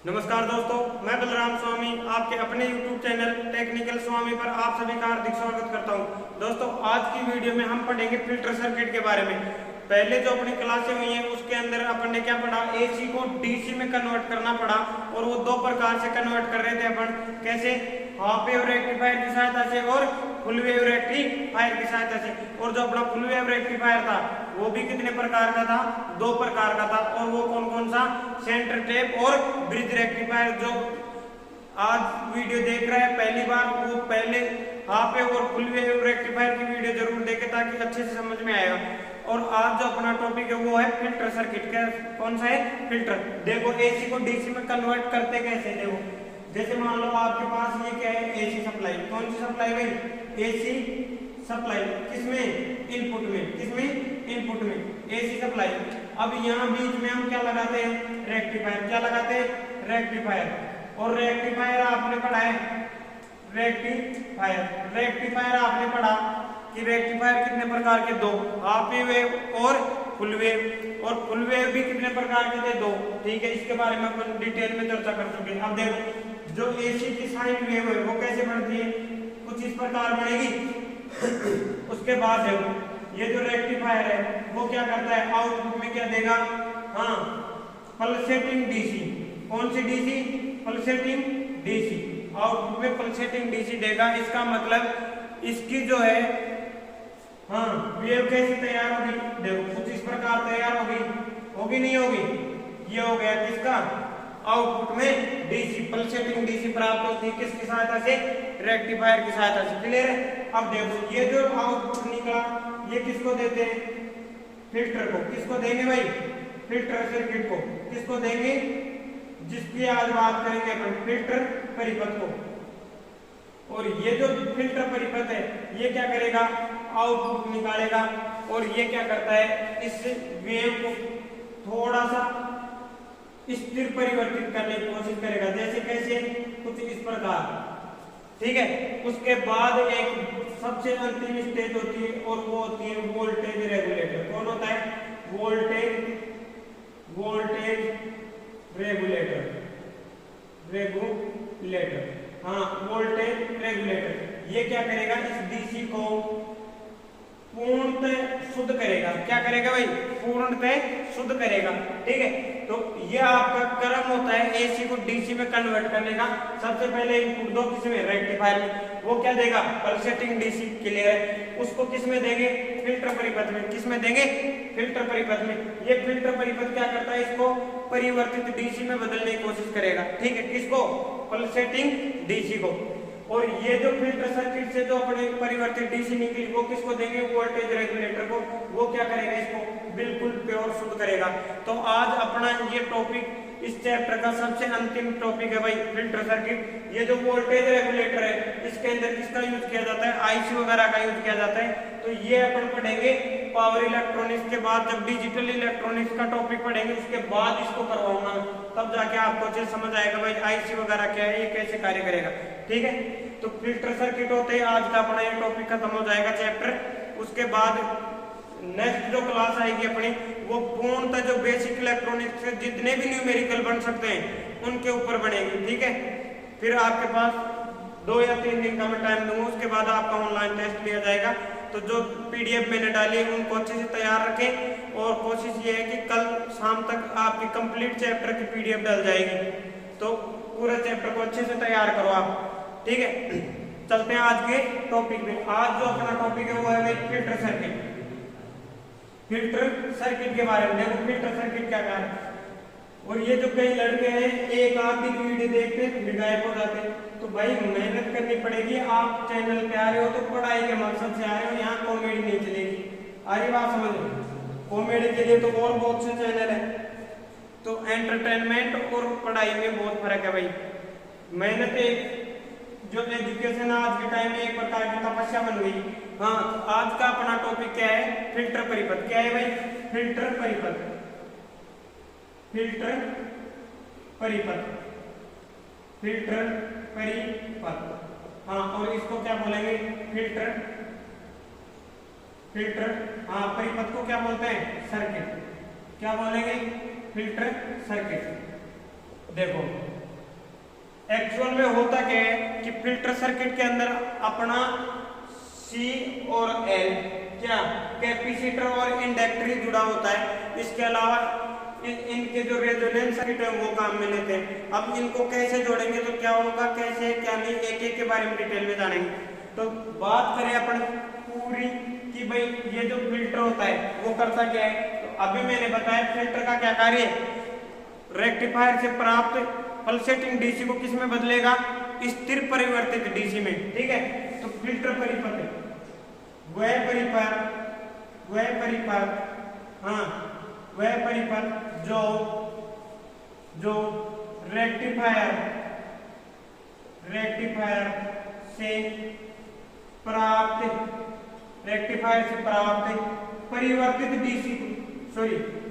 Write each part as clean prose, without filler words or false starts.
नमस्कार दोस्तों, मैं बलराम स्वामी आपके अपने YouTube चैनल टेक्निकल स्वामी पर आप सभी का हार्दिक स्वागत करता हूं। दोस्तों, आज की वीडियो में हम पढ़ेंगे फिल्टर सर्किट के बारे में। पहले जो अपनी क्लासें हुई हैं उसके अंदर अपन ने क्या पढ़ा, एसी को डीसी में कन्वर्ट करना पड़ा और वो दो प्रकार से कन्वर्ट कर रहे थे अपन। कैसे? हाफ वेव रेक्टिफायर की सहायता से और फुल वेव रेक्टिफायर की सहायता से। और जो अपना फुल वेव रेक्टिफायर था वो भी कितने प्रकार का था? दो प्रकार का था। और वो कौन कौन सा? सेंटर टेप और ब्रिज रेक्टिफायर। जो आज वीडियो देख रहे हैं पहली बार, वो पहले हाफ वेव और फुल वेव रेक्टिफायर की वीडियो जरूर देखें ताकि अच्छे से समझ में आएगा। और आज जो अपना टॉपिक है वो है फिल्टर सर्किट। क्या कौन सा है? फिल्टर। देखो, एसी को डीसी में कन्वर्ट करते कैसे? देखो, जैसे मान लो आपके पास ये क्या है, एसी सप्लाई। कौन सी सप्लाई भाई? AC supply. किसमें? इनपुट में। किसमें? इनपुट में एसी सप्लाई। अब यहाँ बीच में हम क्या लगाते हैं? रेक्टिफायर। क्या लगाते हैं? रेक्टिफायर। और रेक्टिफायर आपने पढ़ा है, रेक्टिफायर आपने पढ़ा कि रेक्टिफायर कितने प्रकार के? दो, हाफ वेव और फुल वेव। और फुल वेव भी कितने प्रकार के थे? दो। ठीक है, इसके बारे में अपन डिटेल में चर्चा कर चुके हैं। अब देखो, जो एसी की साइन वेव है वो कैसे बढ़ती है? कुछ इस प्रकार बढ़ेगी। उसके बाद देखो, ये जो रेक्टिफायर है वो क्या करता है? आउटपुट में क्या देगा? हाँ, पल्सेटिंग डीसी। कौन सी डीसी? Pulsating DC. आउटपुट में पल्सेटिंग डीसी देगा। इसका मतलब इसकी जो है, हाँ, वेव कैसे तैयार होगी? देखो, कुछ इस प्रकार तैयार होगी नहीं होगी? ये हो गया किसका? आउटपुट में डीसी, पल्सेटिंग डीसी प्राप्त होती है। किसकी सहायता से? रेक्टिफायर की सहायता से। क्लियर है? अब देखो, ये जो आउटपुट निकला ये किसको देते हैं? फिल्टर को। किसको देंगे भाई? फिल्टर सर्किट को। किसको देंगे? जिसकी आज बात करेंगे अपन, फिल्टर परिपथ को। और ये जो फिल्टर परिपथ है ये क्या करेगा? आउटपुट निकालेगा। और ये क्या करता है? इस वेव को थोड़ा सा स्थिर परिवर्तित करने की कोशिश करेगा। जैसे कैसे? कुछ इस प्रकार। ठीक है, उसके बाद एक सबसे अंतिम स्टेज होती है और वो होती है वोल्टेज रेगुलेटर। कौन होता है? Voltage regulator. हाँ, वोल्टेज रेगुलेटर। ये क्या करेगा? इस डीसी को पूर्णतः शुद्ध करेगा। क्या करेगा भाई? पूर्णतः शुद्ध करेगा। ठीक है, तो ये आपका क्रम होता है एसी को डीसी में कन्वर्ट करने का। सबसे पहले इनपुट दो, किसमें? रेक्टिफायर में। वो क्या देगा? Pulsating DC. क्लियर है? उसको किसमें देंगे? फिल्टर परिपथ में। किसमें देंगे? फिल्टर परिपथ में। ये फिल्टर परिपथ क्या करता है? इसको परिवर्तित डीसी में बदलने की कोशिश करेगा। ठीक है, किसको? पल्सेटिंग डीसी को। और ये जो फिल्टर सर्किट से जो अपने परिवर्तित डीसी निकली वो किसको देंगे? वोल्टेज रेगुलेटर को। वो क्या करेगा? इसको बिल्कुल प्योर शुद्ध करेगा। तो आज अपना ये टॉपिक, इस चैप्टर का सबसे अंतिम टॉपिक है भाई, फिल्टर सर्किट। ये जो वोल्टेज रेगुलेटर है इसके अंदर किसका यूज किया जाता है? आईसी वगैरह का यूज किया जाता है। तो ये अपन पढ़ेंगे पावर इलेक्ट्रॉनिक्स के बाद। जब डिजिटल इलेक्ट्रॉनिक्स का टॉपिक पढ़ेंगे उसके बाद इसको करवाऊंगा, तब जाके आपको अच्छे समझ आएगा भाई आईसी वगैरह क्या है, ये कैसे कार्य करेगा। ठीक है, तो फिल्टर सर्किट होते ही आज का अपना ये टॉपिक खत्म हो जाएगा चैप्टर। उसके बाद नेक्स्ट जो क्लास आएगी अपनी वो पूर्णतः जो बेसिक इलेक्ट्रॉनिक्स के जितने भी न्यूमेरिकल बन सकते हैं उनके ऊपर बनेगी। ठीक है, फिर आपके पास 2 या 3 दिन का मैं टाइम दूंगा। उसके बाद आपका ऑनलाइन टेस्ट लिया जाएगा। तो जो पीडीएफ मैंने डाली है उनको अच्छे से तैयार रखें। और कोशिश ये है कि कल शाम तक आपकी कंप्लीट चैप्टर की पीडीएफ डल जाएगी। तो पूरे चैप्टर को अच्छे से तैयार करो आप। ठीक है, चलते हैं आज के टॉपिक में। आज जो अपना टॉपिक है वो है फिल्टर सर्किट। फिल्टर सर्किट के बारे में देखो, फिल्टर सर्किट क्या है। और ये जो कई लड़के हैं एक आध दिन वीडियो देखते फिर गायब हो जाते। तो भाई मेहनत करनी पड़ेगी। आप चैनल पे आ रहे हो तो पढ़ाई के मकसद से आ रहे हो, यहाँ कॉमेडी नहीं चलेगी। आगे बात समझ लो, कॉमेडी के लिए तो और बहुत से चैनल है। तो एंटरटेनमेंट और पढ़ाई में बहुत फर्क है भाई। मेहनत एक जो एजुकेशन आज के टाइम में एक प्रकार की तपस्या बन गई। हाँ, आज का अपना टॉपिक क्या है? फिल्टर परिपथ। क्या है भाई? फिल्टर परिपथ। फिल्टर परिपथ। फिल्टर परिपथ। हाँ, और इसको क्या बोलेंगे? फिल्टर। हाँ, परिपथ को क्या बोलते हैं? सर्किट। क्या बोलेंगे? Filter circuit. देखो एक्चुअल में होता क्या है कि फिल्टर सर्किट के अंदर अपना C और L क्या कैपेसिटर और इंडक्टर जुड़ा होता है। इसके अलावा इनके जो रेजोनेंस सर्किट है वो काम में लेते हैं। अब इनको कैसे जोड़ेंगे तो क्या होगा, कैसे क्या नहीं, एक एक के बारे में डिटेल में जानेंगे। तो बात करें अपन पूरी कि भाई ये जो फिल्टर होता है वो करता क्या है, तो अभी मैंने बताया फिल्टर का क्या कार्य है, रेक्टिफायर से प्राप्त पल्सेटिंग डीसी को किस में बदलेगा, स्थिर परिवर्तित डीसी में। ठीक है, तो फिल्टर परिपथ वह परिपथ जो रेक्टिफायर से प्राप्त परिवर्तित डीसी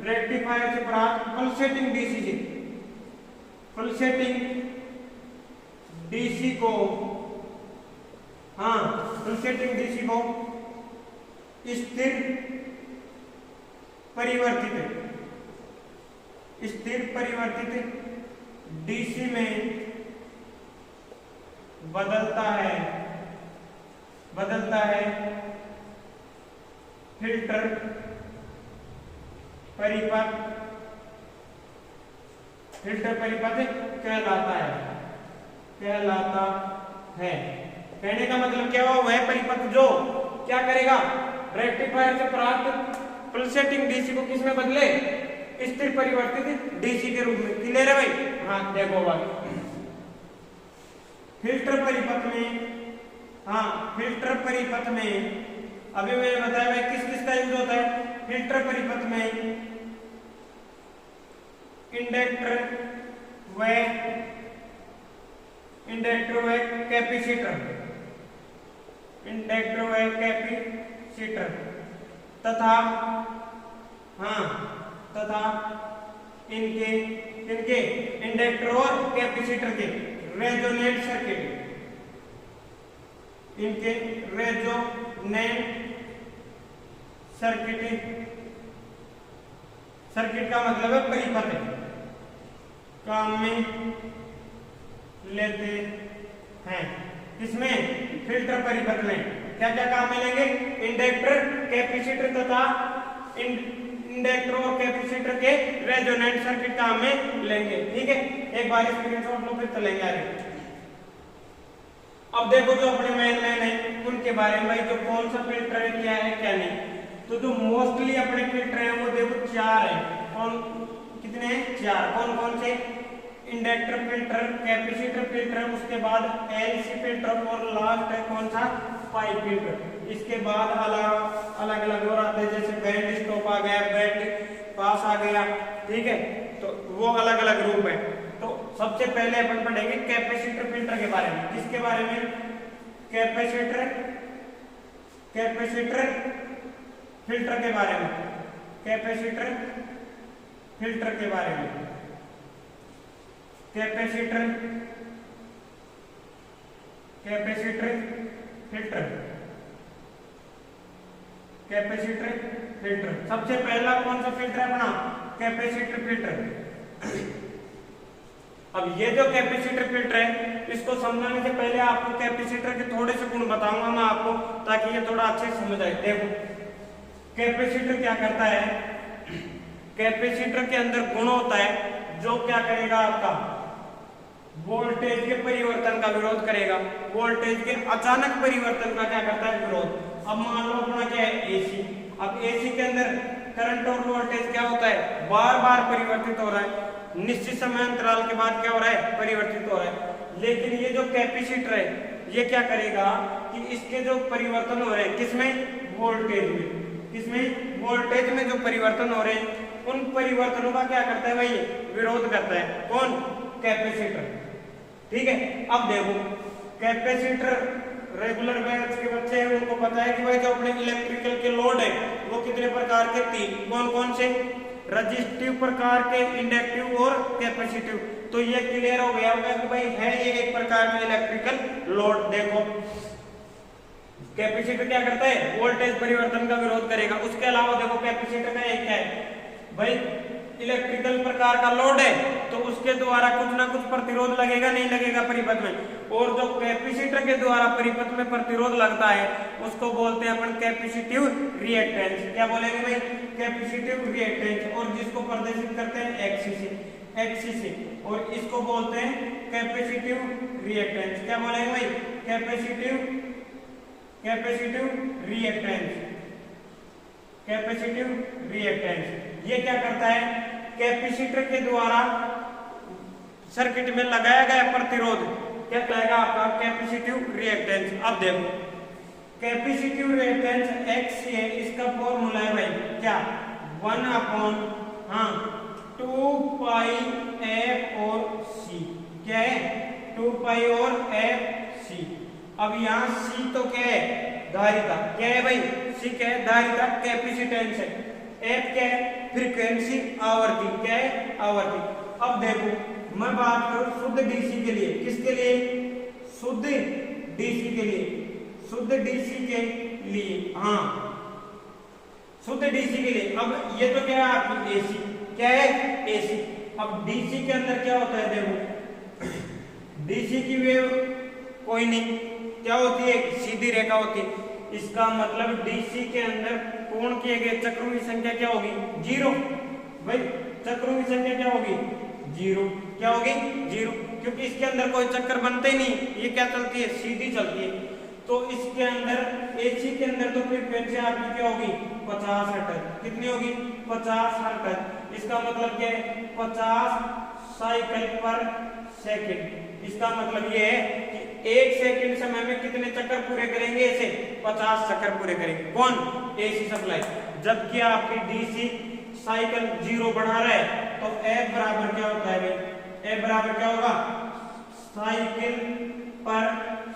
रेक्टिफायर से प्राप्त पल्सेटिंग डीसी को स्थिर परिवर्तित डीसी में बदलता है फिल्टर परिपथ कहलाता है। कहने का मतलब क्या हुआ, वह परिपथ जो क्या करेगा, रेक्टिफायर से प्राप्त पल्सेटिंग डीसी को किस में बदले, स्थिर परिवर्तित डीसी के रूप में। क्लियर है भाई? हाँ देखो भाई फिल्टर परिपथ में अभी मैंने बताया भाई किस किस का यूज होता है। फिल्टर परिपथ में इंडक्टर व कैपेसिटर तथा इनके इंडक्टर और कैपेसिटर के रेजोनेंट सर्किट का मतलब है परिपथ काम में लेते हैं। इसमें फिल्टर परिपथ में क्या क्या काम में लेंगे, इंडक्टर कैपेसिटर तथा इंडक्टर और कैपेसिटर के रेजोनेंट सर्किट काम में लेंगे। ठीक है, एक बार स्क्रीनशॉट लो फिर चलेंगे आगे। अब देखो जो अपने मेन है उनके बारे में भाई, जो कौन सा फिल्टर है, क्या है क्या नहीं। तो जो मोस्टली अपने फिल्टर है वो देखो 4 है। कितने हैं? 4। कौन से? इंडक्टर फिल्टर, कैपेसिटर फिल्टर, उसके बाद एलसी फिल्टर और लास्ट है कौन सा, पाइप फिल्टर। इसके बाद अलग अलग और आते हैं, जैसे बैंड स्टॉप आ गया, बैंड पास आ गया। ठीक है, तो वो अलग अलग रूप है। तो सबसे पहले अपन पढ़ेंगे कैपेसिटर फिल्टर के बारे में। किसके बारे में? कैपेसिटर फिल्टर के बारे में। कैपेसिटर फिल्टर के बारे में। कैपेसिटर फिल्टर सबसे पहला कौन सा फिल्टर है अपना? Capacitor filter. अब ये जो कैपेसिटर फिल्टर है, इसको समझाने से पहले आपको कैपेसिटर के थोड़े से गुण बताऊंगा मैं आपको, ताकि ये थोड़ा अच्छे से समझ आए। देखो कैपेसिटर क्या करता है, कैपेसिटर के अंदर गुण होता है जो क्या करेगा, आपका वोल्टेज के परिवर्तन का विरोध करेगा। वोल्टेज के अचानक परिवर्तन का क्या करता है, विरोध। अब मान लो अपना क्या है, एसी। अब एसी के अंदर करंट और वोल्टेज क्या होता है, बार बार परिवर्तित हो रहा है, निश्चित समय अंतराल के बाद क्या हो रहा है, परिवर्तित हो रहा है। लेकिन ये जो कैपेसिटर है ये क्या करेगा कि इसके जो परिवर्तन हो रहे हैं किसमें, वोल्टेज में। किसमें? वोल्टेज में जो परिवर्तन हो रहे हैं उन परिवर्तनों का क्या करता है भाई, विरोध करता है। कौन? कैपेसिटर। ठीक है, अब देखो कैपेसिटर रेगुलर बैच के बच्चे हैं उनको पता है कि भाई जो अपने इलेक्ट्रिकल के लोड है वो कितने प्रकार के, 3। कौन से? रजिस्टिव प्रकार के, इंडक्टिव और कैपेसिटिव। तो ये क्लियर हो गया होगा कि भाई है ये एक प्रकार में इलेक्ट्रिकल लोड। देखो कैपेसिटर क्या करता है, वोल्टेज परिवर्तन का विरोध करेगा। उसके अलावा देखो कैपेसिटर का एक है भाई इलेक्ट्रिकल प्रकार का लोड है तो उसके द्वारा कुछ ना कुछ प्रतिरोध लगेगा, नहीं लगेगा परिपथ में। और जो कैपेसिटर के द्वारा परिपथ में प्रतिरोध लगता है उसको बोलते हैं अपन कैपेसिटिव रिएक्टेंस। क्या बोलेंगे भाई? Capacitive reactance. और जिसको प्रदर्शित करते हैं एक्सी से, और इसको बोलते हैं कैपेसिटिव रिएक्टेंस। क्या बोलेंगे भाई? Capacitive reactance. ये क्या करता है? कैपेसिटर के द्वारा सर्किट में लगाया गया प्रतिरोध क्या कहलाएगा आपका? Capacitive reactance. अब देखो कैपेसिटिव रिएक्टेंस एक्स है, इसका फॉर्मूला है भाई क्या? 1/2 पाई एफ और सी। क्या है? 2 पाई और एफ सी। अब यहाँ सी तो क्या है? धारिता। क्या है भाई? सी क्या है? धारिता। कैपेसिटेंस है। एफ क्या है? फ्रीक्वेंसी, आवृत्ति। क्या है? आवृत्ति। अब देखो मैं बात करूं शुद्ध डीसी के लिए। किसके लिए? शुद्ध डीसी के लिए। शुद्ध डीसी के लिए, हाँ शुद्ध डीसी के लिए। अब ये तो क्या है आपकी एसी। क्या है? एसी। अब डीसी के अंदर क्या होता है? देखो डीसी की वेव कोई नहीं, क्या होती है? सीधी रेखा होती है। इसका मतलब डीसी के अंदर पूर्ण किए गए चक्रों की संख्या क्या होगी? 0। भाई चक्रों की संख्या क्या होगी? 0। क्या होगी? 0, क्योंकि इसके अंदर कोई चक्कर बनते ही नहीं, ये क्या चलती है? सीधी चलती है। तो इसके अंदर एसी के अंदर तो फ्रीक्वेंसी आपकी क्या होगी? 50 हर्ट्ज। कितनी होगी? 50 हर्ट्ज। इसका मतलब क्या है? 50 साइकिल पर सेकंड। इसका मतलब ये है कि 1 सेकंड समय में कितने चक्कर पूरे करेंगे? ऐसे 50 चक्कर पूरे करेंगे। कौन? AC supply. जबकि आपकी डीसी साइकिल 0 बढ़ा रहा है तो F बराबर क्या होता है भाई? F बराबर क्या होगा? साइकिल पर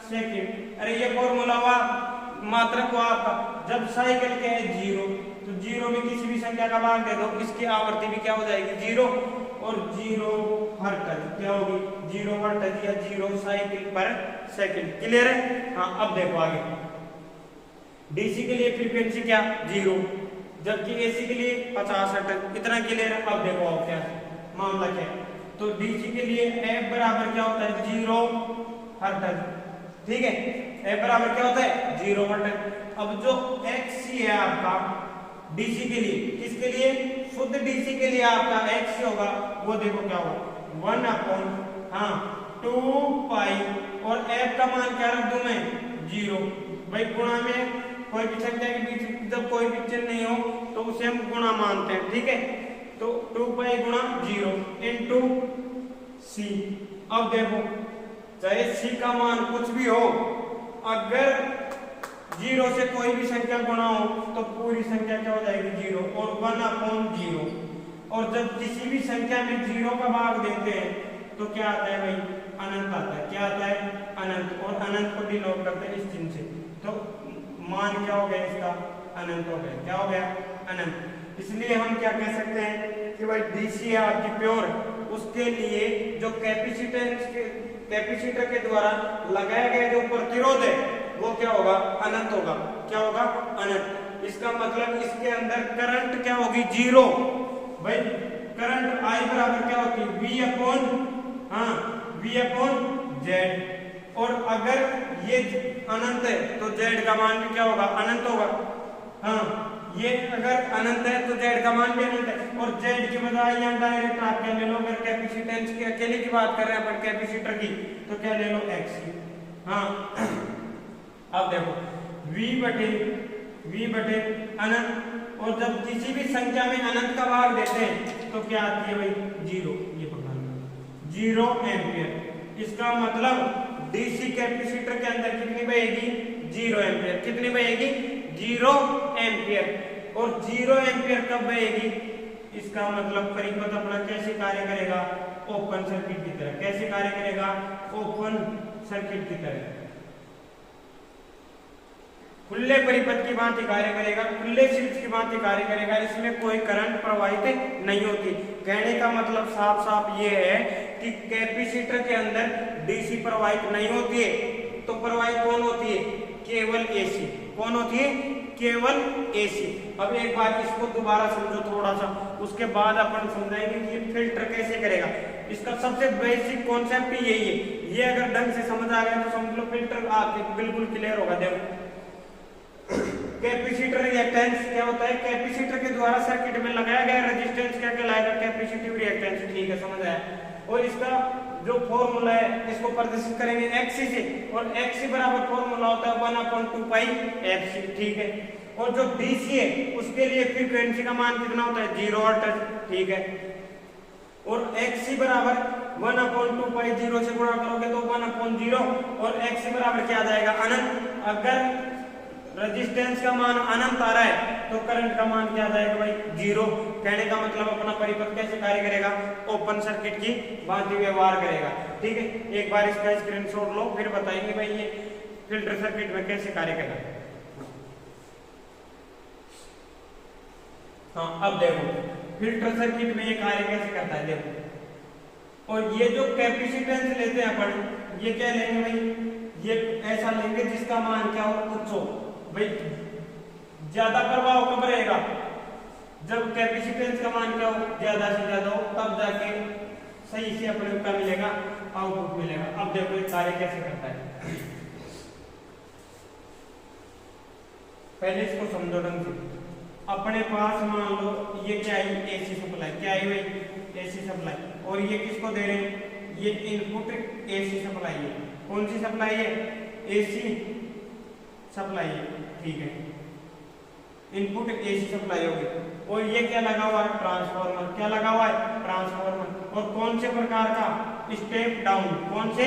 सेकंड। अरे ये फॉर्मूला हुआ मात्रक हुआ आपका। जब साइकिल के है 0 तो 0 में किसी भी संख्या का भाग दे दो, इसकी आवृत्ति भी क्या हो जाएगी? 0। और 0 हर्ट्ज क्या होगी? 0 हर्ट्ज या 0 साइकिल पर सेकंड। क्लियर है? हाँ अब देखो आगे। डीसी के लिए फ्रीक्वेंसी क्या? 0, जबकि एसी के लिए 50 हर्ट्ज। इतना क्लियर है? अब देखो आप क्या मामला क्या है। तो डीसी के लिए F बराबर क्या होता है? 0 हर्ट्ज। ठीक है, F बराबर क्या होता है? 0 हर्ट्ज। अब जो XC है आपका डीसी के लिए, किसके लिए? शुद्ध डीसी के लिए आपका XC होगा, वो देखो क्या होगा? 1/2 पाई और F का मान क्या रख दूं मैं? 0। भाई गुणा में कोई भी संख्या के बीच जब कोई भी चिन्ह नहीं हो तो उसे हम गुणा मानते हैं। ठीक है, तो 2 पाई गुणा 0 इंटू सी। अब देखो चाहे सी का मान कुछ भी हो, अगर 0 से कोई भी संख्या गुणा हो तो पूरी संख्या क्या हो जाएगी? 0। और 1/0। और जब किसी भी संख्या में 0 का भाग देते हैं तो क्या आता है भाई? अनंत आता है। क्या आता है? अनंत। और अनंत को डिनोट करते हैं इस चिन्ह से। तो मान क्या हो गया इसका? अनंत हो गया। क्या हो गया? अनंत। इसलिए हम क्या कह सकते हैं कि भाई डीसी है आपकी प्योर, उसके लिए जो कैपेसिटर के द्वारा लगाया गया जो प्रतिरोध है वो क्या होगा? अनंत होगा। क्या होगा? अनंत। इसका मतलब इसके अंदर करंट क्या होगी? 0। भाई करंट I बराबर क्या होती है? V/Z। और अगर ये अनंत है तो Z का मान भी क्या होगा? अनंत होगा। हाँ, ये अगर अनंत है तो Z का मान भी अनंत है। और Z के बजाय यहाँ डायरेक्ट आप क्या ले लो? अगर कैपेसिटेंस की अकेले की बात कर रहे हैं अपन कैपेसिटर की, तो क्या ले लो? X। हाँ अब देखो V बटे अनंत। और जब किसी भी संख्या में अनंत का भाग देते हैं तो क्या आती है भाई? 0। ये पकड़ना, 0 एम्पियर। इसका मतलब डीसी कैपेसिटर के अंदर कितनी बहेगी? 0 एम्पियर। कितनी बहेगी? 0 एम्पियर। और 0 एम्पियर कब बहेगी? इसका मतलब परिपथ अपना कैसे कार्य करेगा? ओपन सर्किट की तरह। कैसे कार्य करेगा? ओपन सर्किट की तरह, खुले परिपथ की भांति कार्य करेगा, खुले स्विच की भांति कार्य करेगा। इसमें कोई करंट प्रवाहित नहीं होती। कहने का मतलब साफ साफ ये है कि कैपेसिटर के अंदर डीसी प्रवाहित नहीं होती है, तो प्रवाहित कौन होती है? केवल एसी। कौन होती है? केवल एसी। अब एक बार इसको दोबारा समझो थोड़ा सा, उसके बाद अपन समझाएंगे कि ये फिल्टर कैसे करेगा। इसका सबसे बेसिक कॉन्सेप्ट ही यही है। ये अगर ढंग से समझ आ गया तो समझ लो फिल्टर आपके बिल्कुल क्लियर होगा। देखो कैपेसिटर रिएक्टेंस क्या होता है, कैपेसिटर के द्वारा सर्किट में लगाया गया रेजिस्टेंस क्या कहलाएगा, कैपेसिटिव रिएक्टेंस। ठीक है, समझ आया। और इसका जो फॉर्मूला है इसको प्रदर्शित करेंगे एक्सी से, और एक्सी बराबर फॉर्मूला होता है 1/2 पाई एफसी। ठीक है, और जो डीसी है उसके लिए फ्रीक्वेंसी का मान कितना होता है, 0 हर्ट्ज। ठीक है, और एक्सी बराबर 1/2 पाई 0 से गुणा करोगे तो 1/0, और एक्सी बराबर क्या आ जाएगा, अनंत। अगर रेजिस्टेंस का मान अनंत आ रहा है तो करंट का मान क्या आ जाएगा भाई, 0। कहने का मतलब अपना परिपथ कैसे कार्य करेगा, ओपन सर्किट की भांति व्यवहार करेगा। ठीक है, एक बार इसका स्क्रीनशॉट लो, फिर बताएंगे भाई ये फिल्टर सर्किट में कैसे कार्य करेगा। हाँ, अब देखो फिल्टर सर्किट में ये कार्य कैसे करता है, देखो। और ये जो कैपेसिटेंस लेते हैं अपन, ये क्या लेंगे भाई, ये ऐसा लेंगे जिसका मान क्या हो, उच्च हो। भाई ज्यादा प्रभाव कब रहेगा, जब कैपेसिटेंस का मान क्या हो, ज्यादा से ज्यादा हो, तब जाके सही से अपने को क्या मिलेगा, आउटपुट मिलेगा। अब देखो ये कार्य कैसे करता है, पहले इसको समझो ढंग से। अपने पास मान लो ये क्या है, एसी सप्लाई। क्या है भाई, एसी सप्लाई। और ये किसको दे रहे हैं, ये इनपुट एसी सप्लाई है। कौन सी सप्लाई है, एसी सप्लाई है। ठीक है, इनपुट एसी सप्लाई होगी। और ये क्या लगा हुआ है, ट्रांसफार्मर। क्या लगा हुआ है, ट्रांसफार्मर। और कौन से प्रकार का, स्टेप डाउन। कौन से,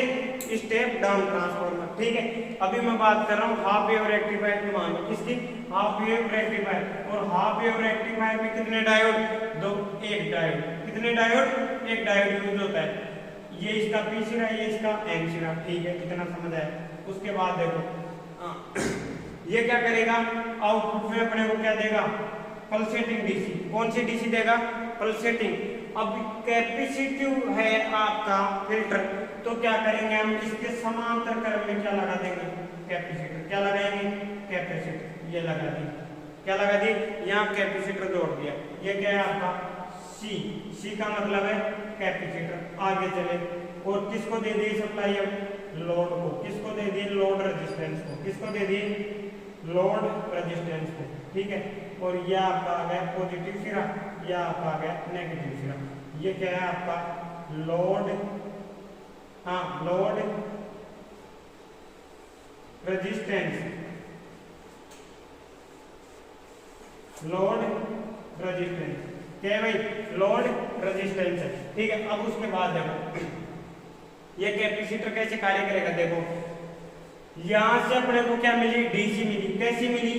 स्टेप डाउन ट्रांसफार्मर। ठीक है, अभी मैं बात कर रहा हूँ हाफ वेव रेक्टिफायर की मान, किसकी, हाफ वेव रेक्टिफायर। और हाफ वेव रेक्टिफायर में कितने डायोड, दो, एक डायोड। कितने डायोड, एक डायोड यूज होता है। ये इसका पी सिरा, ये इसका एन सिरा। ठीक है, कितना समझ आया। उसके बाद देखो ये क्या करेगा, आउटपुट में अपने को क्या देगा, पल्सेटिंग डीसी। कौन सी डीसी देगा, पल्सेटिंग। अब कैपेसिटिव है आपका फिल्टर, तो क्या करेंगे हम, इसके समांतर क्रम में क्या लगा देंगे, कैपेसिटर। क्या लगाएंगे, कैपेसिटर। ये लगा दी, क्या लगा दी, यहाँ कैपेसिटर जोड़ दिया। ये क्या है आपका सी, सी का मतलब है कैपेसिटर। आगे चले, और किसको दे दी सप्लाई, अब लोड को। किसको दे दी, लोड रेजिस्टेंस को। किसको दे दी, लोड रेजिस्टेंस को। ठीक है, और यह आपका आ गया पॉजिटिव सिरा, यह आपका आ गया नेगेटिव सिरा। ये क्या है आपका लोड, हाँ लोड रेजिस्टेंस, लोड रेजिस्टेंस क्या है भाई, लोड रेजिस्टेंस है। ठीक है, अब उसके बाद देखो ये कैपेसिटर कैसे कार्य करेगा। देखो यहां से अपने को क्या मिली, डीसी मिली। कैसी मिली,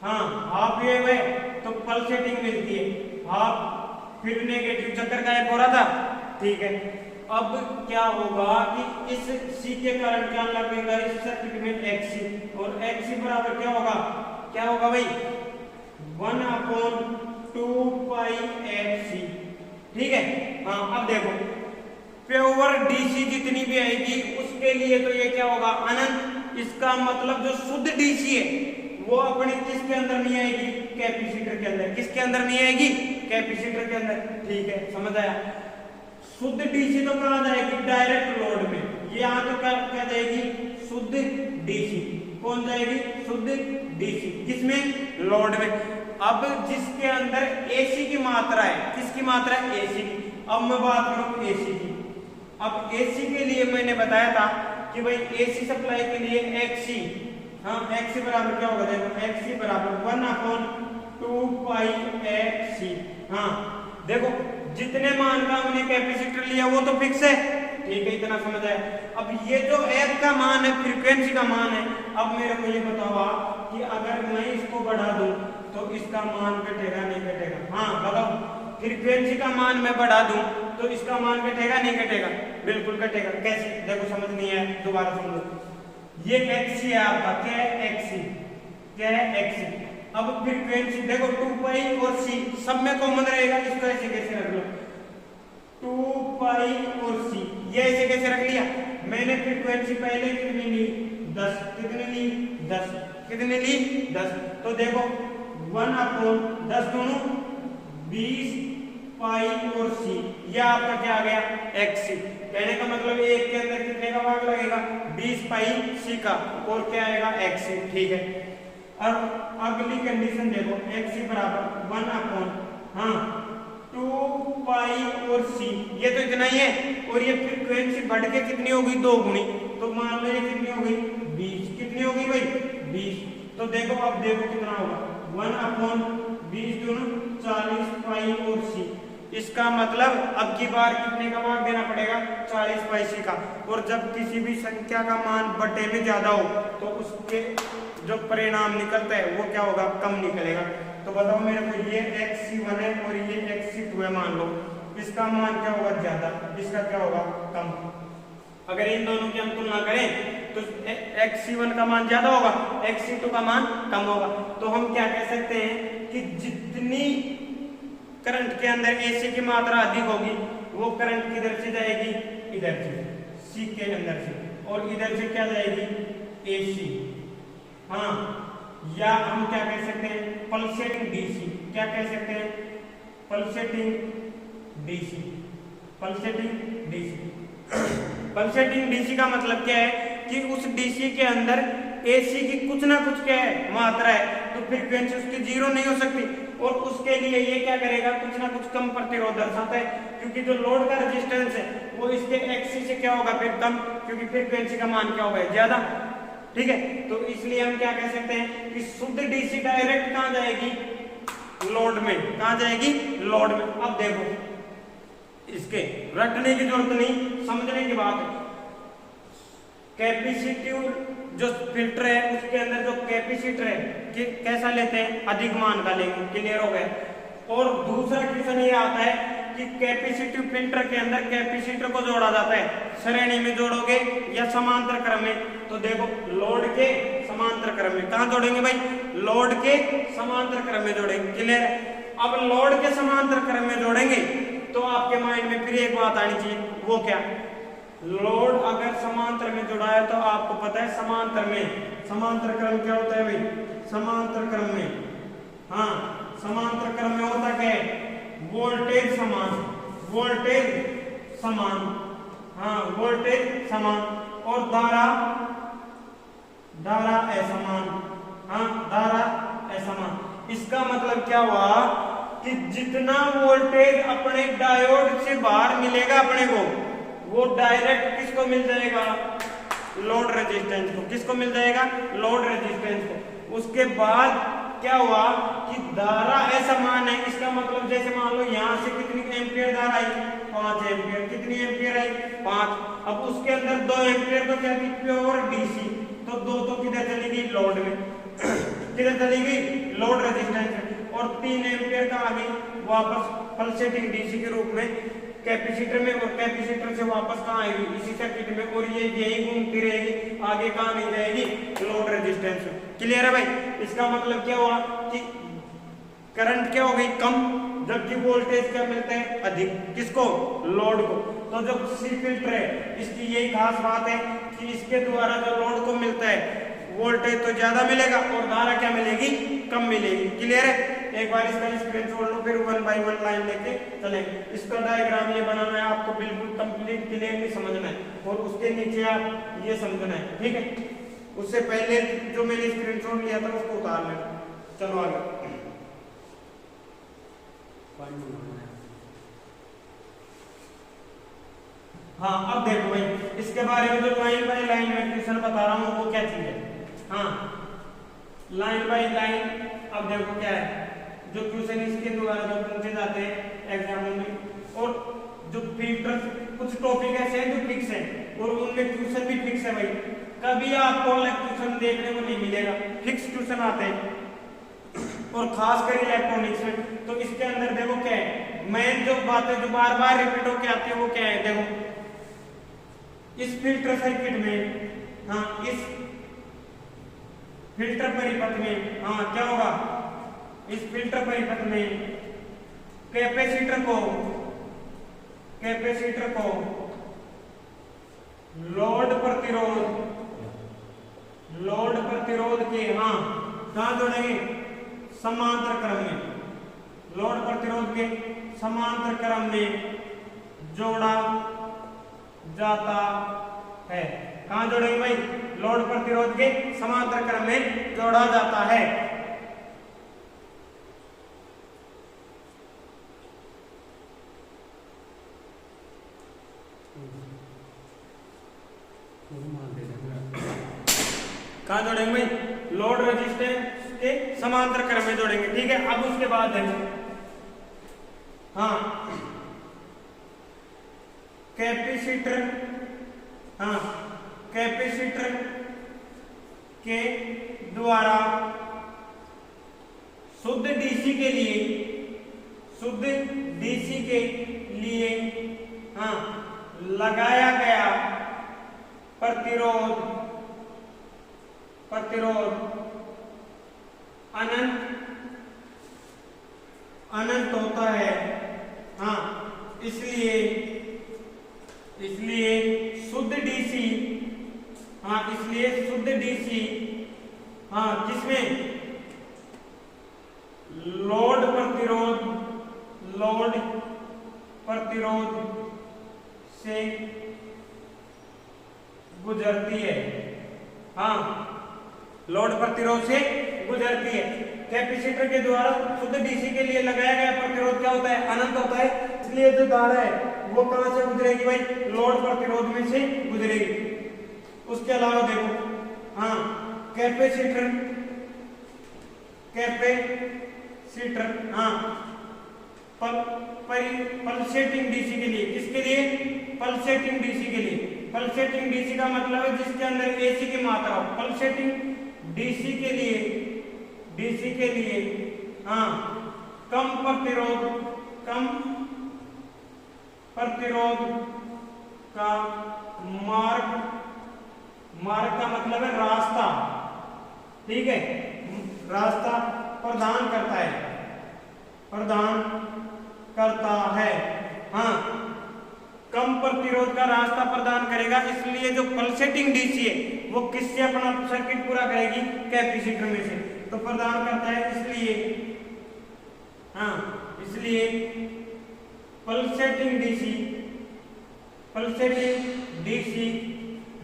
हाँ हाफ वेव है तो पल्सेटिंग मिलती है, हाफ फिर नेगेटिव चक्कर गायब हो रहा था। ठीक है, अब क्या होगा कि इस सी के कारण क्या लगेगा, इस सर्किट में एक्सी। और एक्सी बराबर क्या होगा, क्या होगा भाई, 1/2 पाई एफसी। ठीक है, हाँ अब देखो प्योर डीसी जितनी भी आएगी उसके लिए तो ये क्या होगा, अनंत। इसका मतलब जो शुद्ध डीसी है वो अपने किसके अंदर नहीं आएगी, कैपेसिटर के अंदर। किसके अंदर नहीं आएगी, कैपेसिटर के अंदर। ठीक है, समझ आया। शुद्ध डीसी तो कहां जाएगी, डायरेक्ट लोड में। ये यहां तो क्या जाएगी, शुद्ध डीसी। कौन जाएगी, शुद्ध डीसी। किसमें, लोड में। अब जिसके अंदर एसी की मात्रा है, किसकी मात्रा है, एसी की। अब मैं बात करूं एसी की। अब एसी के लिए मैंने बताया था कि भाई एसी सप्लाई के लिए एक्सी, हाँ एक्सी बराबर क्या होगा, देखो एक्सी बराबर 1/2 पाई एक्सी। हाँ देखो जितने मान का हमने कैपेसिटर लिया वो तो फिक्स है। ठीक है, इतना समझ आया। अब ये जो एफ का मान है, फ्रीक्वेंसी का मान है, अब मेरे को ये बताओ आप कि अगर मैं इसको बढ़ा दूं तो इसका मान घटेगा नहीं घटेगा, हाँ बताओ। फ्रीक्वेंसी का मान मैं बढ़ा दूं तो इसका मान घटेगा नहीं घटेगा, बिल्कुल घटेगा। कैसे, देखो समझ नहीं है, दोबारा समझो। ये एक्सी है आपका, क्या है एक्सी, क्या है एक्सी। अब फ्रीक्वेंसी देखो 2 पाई और सी सब में कॉमन रहेगा, इसको ऐसे कैसे रख लो, 2 पाई और सी, ये ऐसे कैसे रख लिया। मैंने फ्रीक्वेंसी पहले कितनी ली, 10, कितनी ली 10, कितने ली 10। तो देखो 1/10 दोनों 20 पाई और सी, यह आपका क्या आ गया एक्स सी। कहने का मतलब एक के अंदर कितने का भाग लगेगा 20 पाई सी का, और क्या आएगा एक्स सी। ठीक है, और अगली कंडीशन देखो एक्स सी बराबर 1/2 पाई और सी, ये तो इतना ही है, और ये फ्रीक्वेंसी बढ़ के कितनी होगी 2 गुनी, तो मान लो ये कितनी हो गई 20, कितनी हो गई भाई 20। तो देखो अब देखो कितना होगा 1/20 दोनों 40 पाई और सी। इसका मतलब अब की बार कितने का भाग देना पड़ेगा 40 पाई सी का, और जब किसी भी संख्या का मान बटे में ज्यादा हो तो उसके जो परिणाम निकलता है वो क्या होगा कम निकलेगा। तो बताओ मेरे को ये xc1 है और ये xc2 है, मान लो इसका मान क्या होगा ज्यादा, इसका क्या होगा कम। अगर इन दोनों की हम तुलना करें तो xc1 का मान ज्यादा होगा, xc2 का मान कम होगा। तो हम क्या कह सकते हैं कि जितनी करंट के अंदर AC की मात्रा अधिक होगी वो करंट किधर से जाएगी, इधर से C के अंदर से, और इधर से क्या जाएगी AC। हाँ, या हम क्या कह सकते हैं पल्सेटिंग DC, क्या कह सकते हैं pulsating DC, pulsating DC। Pulsating DC का मतलब क्या है कि उस DC के अंदर AC की कुछ ना कुछ क्या है मात्रा है, तो फ्रीक्वेंसी उसकी 0 नहीं हो सकती, और उसके लिए ये क्या करेगा कुछ ना कुछ कम प्रतिरोध दर्शाता है, क्योंकि जो लोड का रेजिस्टेंस है वो इसके एक्सी से क्या होगा फिर कम, क्योंकि फ्रीक्वेंसी का मान क्या होगा ज्यादा। ठीक है, तो इसलिए हम क्या कह सकते हैं कि शुद्ध DC डायरेक्ट कहां जाएगी लोड में, कहां जाएगी लोड में। अब देखो इसके रटने की जरूरत नहीं, समझने की बात है। कैपेसिटिव जो फिल्टर है उसके अंदर जो कैपेसिटर है कि कैसा लेते हैं अधिक मान का लेंगे, क्लियर हो गया। और दूसरा क्वेश्चन ये आता है कि कैपेसिटिव फिल्टर के अंदर कैपेसिटर को जोड़ा जाता है, श्रेणी में जोड़ोगे या समांतर क्रम में। तो देखो लोड के समांतर क्रम में, कहां जोड़ेंगे भाई लोड के समांतर क्रम में जोड़ेंगे, क्लियर है। अब लोड के समांतर क्रम में जोड़ेंगे तो आपके माइंड में फिर एक बात आनी चाहिए, वो क्या, लोड अगर समांतर में जुड़ा है तो आपको पता है समांतर में समांतर क्रम क्या होता है भाई, समांतर क्रम में, हाँ समांतर क्रम में होता क्या है वोल्टेज समान, वोल्टेज समान, हाँ वोल्टेज समान, और धारा असमान, हाँ धारा असमान। इसका मतलब क्या हुआ कि जितना वोल्टेज अपने डायोड से बाहर मिलेगा अपने को, वो डायरेक्ट किसको मिल जाएगा लोड रेजिस्टेंस को, किसको मिल जाएगा लोड रेजिस्टेंस को। उसके बाद क्या हुआ कि धारा असमान है, इसका मतलब जैसे मान लो यहां से कितनी एम्पियर धारा आई 5 एम्पियर, कितनी एम्पियर आई 5। अब उसके अंदर 2 एम्पियर तो क्या थी प्योर डीसी, तो 2 तो किधर चली गई लोड में किधर चली गई लोड रेजिस्टेंस में, और 3 एम्पियर का आ गई वापस पल्सेटिंग डीसी के रूप में कैपेसिटर में, और कैपेसिटर से वापस कहां आएगी इसी सर्किट में, और ये यही घूमती रहेगी, आगे कहां नहीं जाएगी लोड रेजिस्टेंस में। क्लियर है भाई। इसका मतलब क्या हुआ कि करंट क्या हो गई कम, जबकि वोल्टेज क्या मिलता है अधिक, किसको लोड को। तो जो सी फिल्टर है इसकी यही खास बात है कि इसके द्वारा जो लोड को मिलता है वोल्टेज तो ज्यादा मिलेगा और धारा क्या मिलेगी कम मिलेगी। क्लियर है। एक बार इसका स्क्रीनशॉट लो, फिर 1 बाय 1 लाइन लेके चलेंगे। इसका डायग्राम ये बनाना है आपको, बिल्कुल कंप्लीट क्लियरली समझना है, और उसके नीचे आप ये समझना है, ठीक है। उससे पहले जो मैंने स्क्रीनशॉट लिया था उसको उतार लेना। चलो आगे। हाँ अब देखो भाई, इसके बारे में जो लाइन बाय लाइन में क्वेश्चन बता रहा हूँ वो क्या चीज है। हाँ लाइन बाय लाइन, अब देखो क्या है जो क्वेश्चन इसके द्वारा जो पूछे जाते हैं एग्जाम में, और जो फिल्टर कुछ टॉपिक ऐसे हैं जो फिक्स है और उनमें क्वेश्चन भी फिक्स है भाई। कभी आपको अलग क्वेश्चन देखने को नहीं मिलेगा, फिक्स क्वेश्चन आते हैं, और खासकर इलेक्ट्रॉनिक्स में। तो इसके अंदर देखो क्या है, मेन जो बातें जो बार बार रिपीट होकर आती है वो क्या है, देखो इस फिल्टर सर्किट में, हाँ इस फिल्टर परिपथ में, हाँ क्या होगा इस फिल्टर परिपथ में कैपेसिटर को लोड लोड प्रतिरोध के, हाँ कहाँ जोड़ेंगे, समांतर क्रम में, लोड प्रतिरोध के समांतर क्रम में जोड़ा जाता है। कहाँ जोड़ेंगे भाई, लोड प्रतिरोध के समांतर क्रम में जोड़ा जाता है। कहाँ जोड़ेंगे भाई, लोड रेजिस्टेंस के समांतर क्रम में जोड़ेंगे। ठीक है, अब उसके बाद देखो, हाँ कैपेसिटर, हाँ कैपेसिटर के द्वारा शुद्ध डीसी के लिए, शुद्ध डीसी के लिए हाँ लगाया गया प्रतिरोध, प्रतिरोध अनंत अनंत होता है। हाँ इसलिए, इसलिए शुद्ध डीसी, हाँ इसलिए शुद्ध डीसी, हाँ किसमें, लोड प्रतिरोध, लोड प्रतिरोध से गुजरती है। हाँ लोड प्रतिरोध से गुजरती है। कैपेसिटर के द्वारा शुद्ध डीसी के लिए लगाया गया प्रतिरोध क्या होता है, अनंत होता है। इसलिए जो धारा है वो कहां से गुजरेगी भाई, लोड प्रतिरोध में से गुजरेगी। उसके अलावा देखो, हाँ कैपेसिटर, कैपेसिटर हाँ पल्सेटिंग डीसी के लिए, किसके लिए, पल्सेटिंग डीसी के लिए। पल्सेटिंग डीसी का मतलब है जिसके अंदर एसी की मात्रा हो। पल्सेटिंग डीसी के लिए, डीसी के लिए हाँ कम प्रतिरोध, कम प्रतिरोध का मार्ग, मार्ग का मतलब है रास्ता, ठीक है, रास्ता प्रदान करता है, प्रदान करता है। हाँ कम प्रतिरोध का रास्ता प्रदान करेगा। इसलिए जो पल्सेटिंग डीसी है वो किससे अपना सर्किट पूरा करेगी, कैपेसिटर में से तो प्रदान करता है। इसलिए हाँ इसलिए pulsating DC, pulsating DC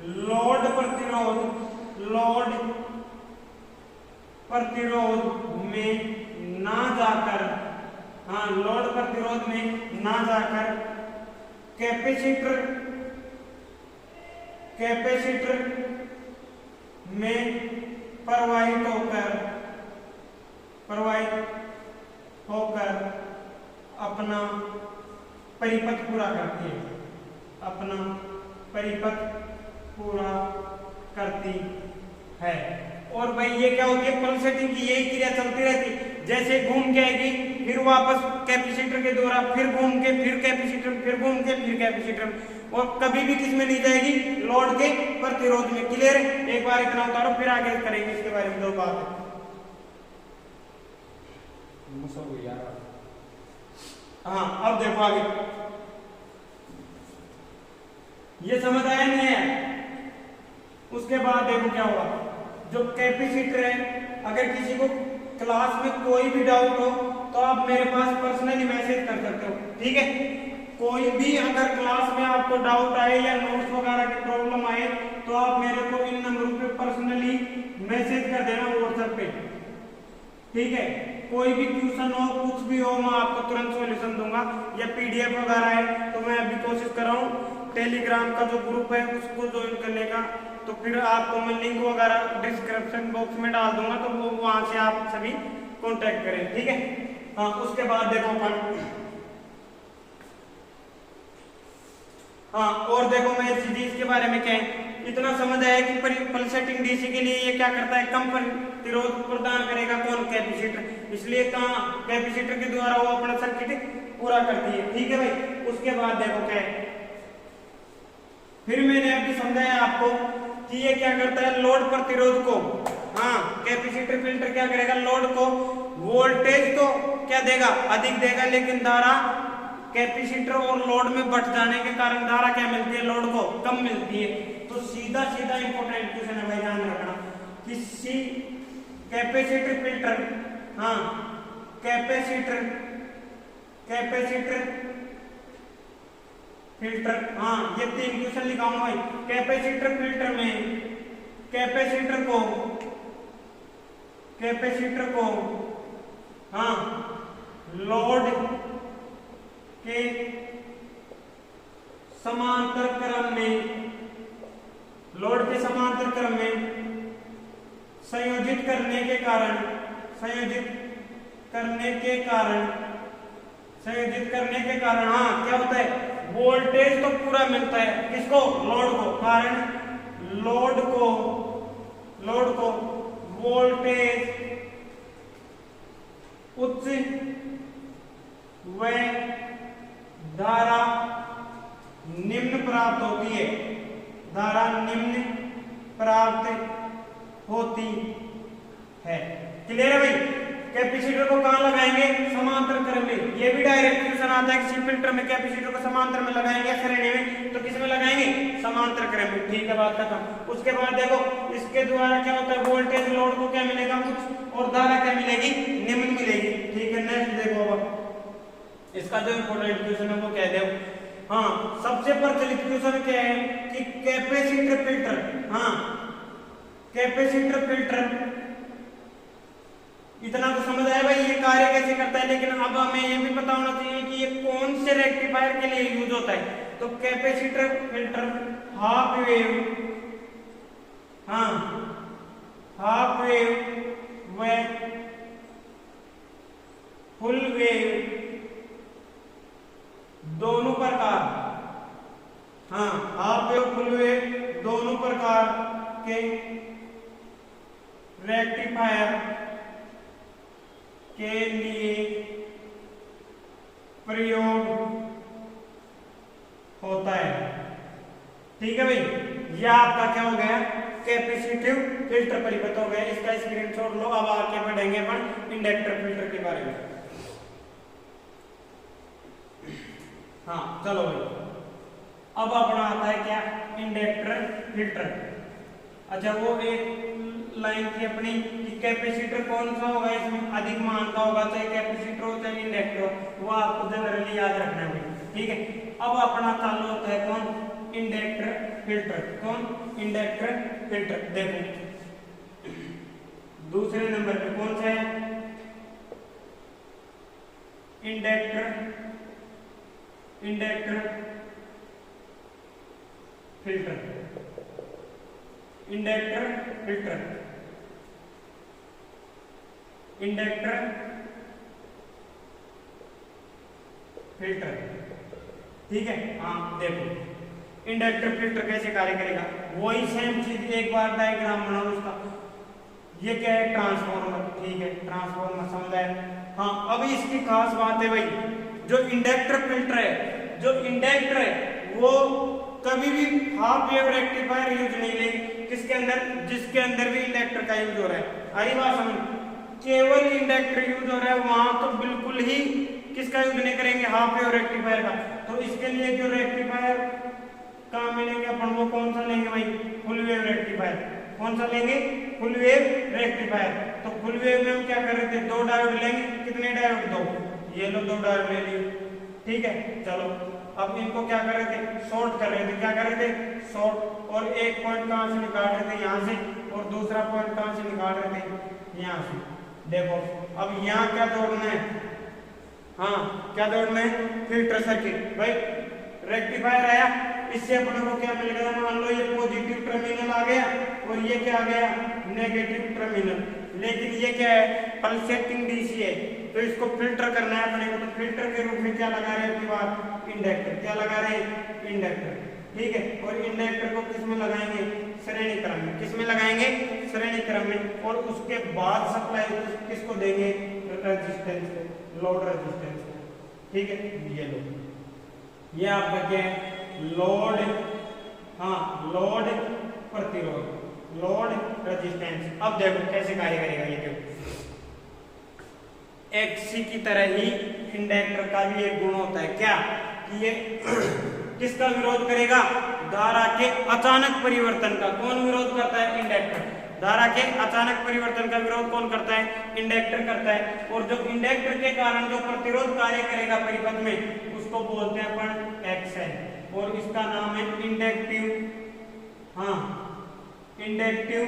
load प्रतिरोध, लोड प्रतिरोध में ना जाकर, हाँ लोड प्रतिरोध में ना जाकर कैपेसिटर, कैपेसिटर में प्रवाहित होकर, प्रवाहित होकर अपना परिपथ पूरा करती है, अपना परिपथ पूरा करती है। और भाई ये क्या होती है, पल्सेटिंग की यही क्रिया चलती रहती है। जैसे घूम के आएगी, फिर वापस कैपेसिटर के द्वारा, फिर घूम के, फिर कैपेसिटर, फिर घूम के, फिर कैपेसिटर, और कभी भी किस में नहीं जाएगी, लोड के प्रतिरोध में। क्लियर है, एक बार इतना उतारो फिर आगे करेंगे इसके बारे में दो बात। हाँ अब देखो आगे, ये समझ आया नहीं है। उसके बाद देखो क्या हुआ, जो कैपेसिटर है, अगर किसी को क्लास में कोई भी डाउट हो तो आप मेरे पास पर्सनली मैसेज कर सकते हो, ठीक है। कोई भी अगर क्लास में आपको डाउट आए या नोट्स वगैरह की प्रॉब्लम आए तो आप मेरे को इन नंबरों पे पर्सनली मैसेज कर देना व्हाट्सएप पे, ठीक है। कोई भी क्वेश्चन हो, कुछ भी हो, मैं आपको तुरंत सॉल्यूशन दूंगा। या पीडीएफ वगैरह है तो मैं अभी कोशिश कर रहा हूँ टेलीग्राम का जो ग्रुप है उसको ज्वाइन करने का, तो फिर आपको मैं लिंक वगैरह डिस्क्रिप्शन बॉक्स में डाल दूंगा, तो वो वहां से आप सभी कांटेक्ट करें, ठीक है। हाँ उसके बाद देखो अपन, हाँ और देखो मैं सीरीज के बारे में क्या है, इतना समझ आया कि पल्सेटिंग डीसी के लिए ये क्या करता है, कम प्रतिरोध प्रदान करेगा, कौन, कैपेसिटर। इसलिए कहाँ कैपेसिटर के द्वारा वो अपना सर्किट पूरा करती है, ठीक है भाई। उसके बाद देखो क्या है, फिर मैंने अभी समझाया आपको कि ये क्या करता है, लोड प्रतिरोध को, हाँ कैपेसिटर फिल्टर क्या करेगा, लोड को वोल्टेज तो क्या देगा, अधिक देगा, लेकिन धारा कैपेसिटर और लोड में बढ़ जाने के कारण धारा क्या मिलती है, लोड को कम मिलती है। तो सीधा सीधा इंपॉर्टेंट क्वेश्चन है भाई, ध्यान रखना। किसी कैपेसिटर फिल्टर, हाँ कैपेसिटर फिल्टर, हाँ ये 3 क्वेश्चन लिखा हूं भाई। कैपेसिटर फिल्टर में कैपेसिटर को हाँ लोड के समांतर क्रम में संयोजित करने के कारण हाँ क्या होता है, वोल्टेज तो पूरा मिलता है किसको, लोड को, कारण लोड को वोल्टेज उच्च व धारा निम्न प्राप्त होती है, क्लियर है भाई। कैपेसिटर को कहां लगाएंगे, समांतर क्रम में। ये भी डायरेक्ट क्वेश्चन आता है किसी फिल्टर में कैपेसिटर को समांतर में लगाएंगे श्रेणी में, तो किस में लगाएंगे, समांतर क्रम में, ठीक है बात खत्म। उसके बाद देखो इसके द्वारा क्या होता है, वोल्टेज लोड को क्या मिलेगा, उच्च, और धारा क्या मिलेगी, निम्न मिलेगी, ठीक है। नेक्स्ट देखो अब इसका जो इंपॉर्टेंट क्वेश्चन है वो कह दो। हाँ सबसे प्रचलित क्वेश्चन क्या है कि कैपेसिटर फिल्टर, हाँ कैपेसिटर फिल्टर, इतना तो समझ आया भाई ये कार्य कैसे करता है, लेकिन अब हमें ये भी पता होना चाहिए कि ये कौन से रेक्टिफायर के लिए यूज होता है। तो कैपेसिटर फिल्टर हाफ वेव व फुल वेव दोनों प्रकार, हाँ हाफ वेव फुल वेव दोनों प्रकार के रेक्टिफायर के लिए प्रयोग होता है, ठीक है भाई। यह आपका क्या हो गया, कैपेसिटिव फिल्टर परिपथ हो गया। इसका स्क्रीनशॉट लो। अब आगे बढ़ेंगे अपन इंडक्टर फिल्टर के बारे में। हाँ चलो भाई, अब अपना आता है क्या, इंडक्टर फिल्टर। अच्छा वो एक लाइन थी अपनी कि कैपेसिटर कौन सा होगा, इसमें अधिक मान का होगा, चाहे कैपेसिटर हो चाहे इंडक्टर हो, वो आपको जनरली याद रखना है, ठीक है। अब अपना चालू होता है कौन, इंडक्टर फिल्टर। कौन, इंडक्टर फिल्टर। देखो दूसरे नंबर पे कौन सा है, इंडक्टर फिल्टर, इंडक्टर फिल्टर, ठीक है। हाँ देखो इंडक्टर फिल्टर कैसे कार्य करेगा, वही सेम चीज एक बार डायग्राम बनाओ उसका। ये क्या है, ट्रांसफॉर्मर, ठीक है, ट्रांसफॉर्मर समझ आया। हाँ अब इसकी खास बात है भाई, जो इंडक्टर फिल्टर है, वो कभी भी हाफ वेव रेक्टिफायर यूज नहीं लेंगे किसके अंदर, जिसके अंदर भी इंडक्टर का यूज हो रहा है। अरे बात समझ, केवल इंडक्टर यूज हो रहा है वहां तो बिल्कुल ही किसका यूज नहीं करेंगे, हाफ वेव रेक्टिफायर का। तो इसके लिए जो रेक्टिफायर कहाँ मिलेंगे अपन, वो कौन सा लेंगे भाई, फुल वेव रेक्टिफायर। कौन सा लेंगे, फुल वेव रेक्टिफायर। तो फुल वेव में हम क्या कर रहे थे, 2 डायोड लेंगे, कितने डायोड, 2, ये लो 2 डायोड ले लिए, ठीक है। चलो अब इनको क्या कर रहे थे, शॉर्ट कर रहे थे, क्या कर रहे थे, शॉर्ट। और एक पॉइंट कहां से निकाल रहे थे, यहां से, और दूसरा पॉइंट कहां से निकाल रहे थे, यहां से। देखो अब यहां क्या जोड़ना है, हाँ क्या जोड़ना है, फिल्टर सर्किट भाई। रेक्टिफायर आया, इससे अपने को क्या मिल गया, मान लो ये पॉजिटिव टर्मिनल आ गया और ये क्या आ गया, नेगेटिव टर्मिनल। लेकिन ये क्या है, पल्सेटिंग डीसी है, तो इसको फिल्टर करना है अपने को। तो फिल्टर के रूप में क्या लगा रहे हैं, इंडक्टर। क्या लगा रहे हैं, इंडक्टर, ठीक है। और इंडक्टर को किस में लगाएंगे, श्रेणी क्रम में। किस में लगाएंगे, श्रेणी क्रम में। और उसके बाद सप्लाई किसको देंगे, रेजिस्टेंस, लोड रेजिस्टेंस, ठीक है। ये लो, ये आपका क्या है, लोड, हाँ लोड प्रतिरोध, लोड रेजिस्टेंस। अब देखो कैसे कार्य करेगा ये, देखो एक्सी की तरह ही इंडक्टर का भी एक गुण होता है, क्या कि ये किसका विरोध करेगा, धारा के अचानक परिवर्तन का। कौन विरोध करता है, इंडक्टर। धारा के अचानक परिवर्तन का विरोध कौन करता है? इंडक्टर करता है। और जो इंडक्टर के कारण जो प्रतिरोध कार्य करेगा परिपथ में उसको बोलते हैं अपन एक्सएल और इसका नाम है इंडक्टिव, हाँ इंडक्टिव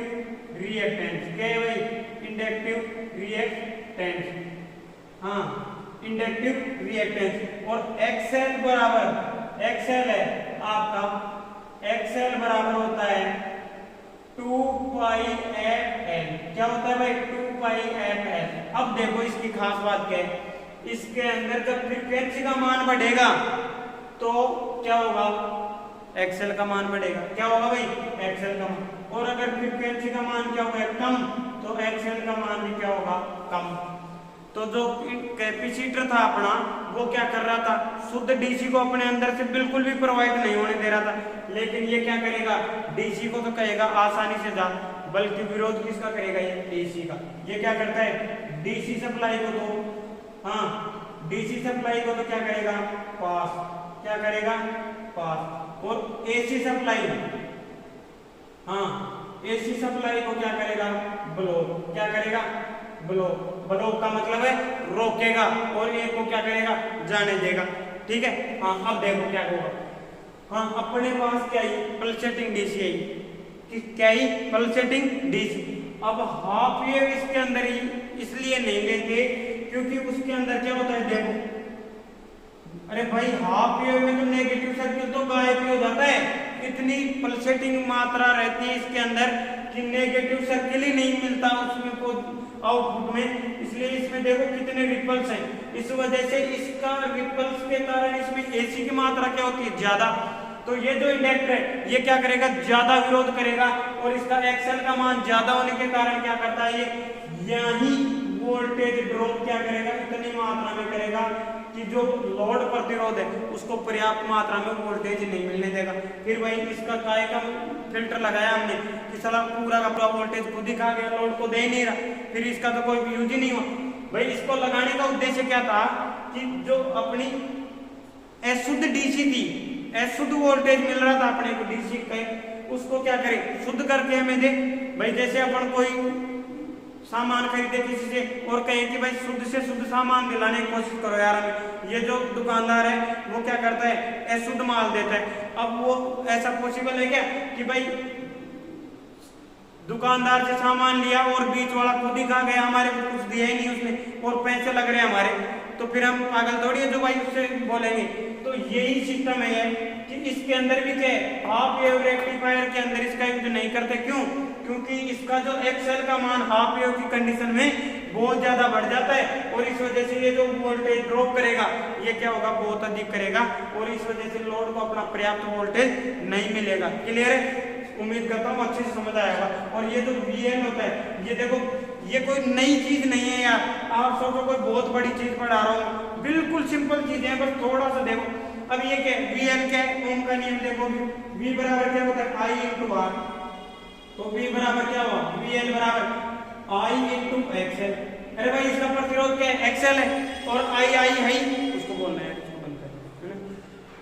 रिएक्टेंस। क्या है भाई? इंडक्टिव रिएक्टेंस, हाँ इंडक्टिव रिएक्टेंस। और एक्सएल बराबर, एक्सएल है आपका, एक्सएल बराबर होता है 2 पाई एफ एल। क्या होता है भाई? 2 पाई एफ एल। अब देखो इसकी खास बात क्या है, इसके अंदर जब फ्रीक्वेंसी का मान बढ़ेगा तो क्या होगा? एक्सएल का मान बढ़ेगा। क्या होगा भाई? एक्सएल का मान। और अगर फ्रीक्वेंसी का मान क्या होगा? कम, तो एक्सएल का मान भी क्या होगा? कम। तो जो कैपेसिटर था अपना वो क्या कर रहा था? शुद्ध डीसी को अपने अंदर से बिल्कुल भी प्रोवाइड नहीं होने दे रहा था, लेकिन ये क्या करेगा? डीसी को तो कहेगा आसानी से जा, बल्कि विरोध किसका करेगा? ये एसी का। ये क्या करता है? डीसी सप्लाई को तो, हाँ डीसी सप्लाई को तो क्या करेगा? पास। क्या करेगा? पास। और एसी सप्लाई, हाँ एसी सप्लाई को क्या करेगा? ब्लॉक। क्या करेगा? ब्लॉक। ब्लॉक का मतलब है रोकेगा और ए को क्या करेगा? जाने देगा। ठीक है, हाँ अब देखो क्या होगा। हाँ अपने पास क्या है? पल्सेटिंग डीसी है। क्या है? Pulsating DC. अब हाफ वेव इसके अंदर ही इसलिए नहीं लेते क्योंकि उसके अंदर क्या होता है? देखो, अरे भाई हाफ वेव में तो नेगेटिव सर्किल तो गायब ही हो जाता है। इतनी पल्सेटिंग मात्रा रहती है इसके अंदर कि नेगेटिव सर्किल ही नहीं मिलता उसमें आउटपुट में। इसलिए इसमें देखो कितने रिपल्स हैं। इस वजह से इसका रिपल्स के कारण इसमें एसी की मात्रा क्या होती है? ज्यादा। तो ये जो इंडक्टर है ये क्या करेगा? ज्यादा विरोध करेगा और इसका एक्सएल का मान ज्यादा होने के कारण क्या करता है? ये यही वोल्टेज ड्रॉप क्या करेगा? इतनी मात्रा में करेगा कि जो लोड प्रतिरोध है उसको पर्याप्त मात्रा में वोल्टेज नहीं मिलने देगा। फिर वही इसका काय का फिल्टर लगाया हमने कि साला पूरा का पूरा वोल्टेज खुद ही खा गया, लोड को दे ही नहीं रहा, फिर इसका तो कोई यूज ही नहीं हुआ। भाई इसको लगाने का उद्देश्य क्या था कि जो अपनी अशुद्ध डीसी थी, अशुद्ध वोल्टेज मिल रहा था अपने को डीसी का, उसको क्या करे? शुद्ध करके हमें दे। भाई जैसे अपन कोई सामान खरीदे किसी से और कहे कि भाई शुद्ध से शुद्ध सामान दिलाने की कोशिश करो यार हमें, ये जो दुकानदार है वो क्या करता है? अशुद्ध माल देता है। अब वो ऐसा पॉसिबल है क्या कि भाई दुकानदार से सामान लिया और बीच वाला खुद ही खा गया, हमारे को कुछ दिया ही नहीं उसने और पैसे लग रहे हैं हमारे, तो फिर हम पागल थोड़ी है जो भाई उससे बोलेंगे। तो यही सिस्टम है कि इसके अंदर भी क्या है? हाफ वेव रेक्टिफायर के अंदर इसका यूज नहीं करते। क्यों? क्योंकि इसका जो एक्सएल का मान हाफ वेव की कंडीशन में बहुत ज्यादा बढ़ जाता है और इस वजह से ये जो वोल्टेज ड्रॉप करेगा ये क्या होगा? बहुत अधिक करेगा और इस वजह से लोड को अपना पर्याप्त वोल्टेज नहीं मिलेगा। क्लियर है? उम्मीद करता हूँ अच्छे से समझ आएगा। और ये जो VL होता है ये देखो ये कोई नई चीज नहीं है यार, आप सबको कोई बहुत बड़ी चीज पढ़ा रहा हूँ, बिल्कुल सिंपल चीज है, बस थोड़ा सा देखो। अब ये क्या है? VL क्या है? ओम का नियम देखो, V बराबर क्या होता है? I into R। तो V बराबर क्या हुआ? VL बराबर I इंटू XL। अरे भाई इसका प्रतिरोध क्या है? XL है और I है उसको बोलना है,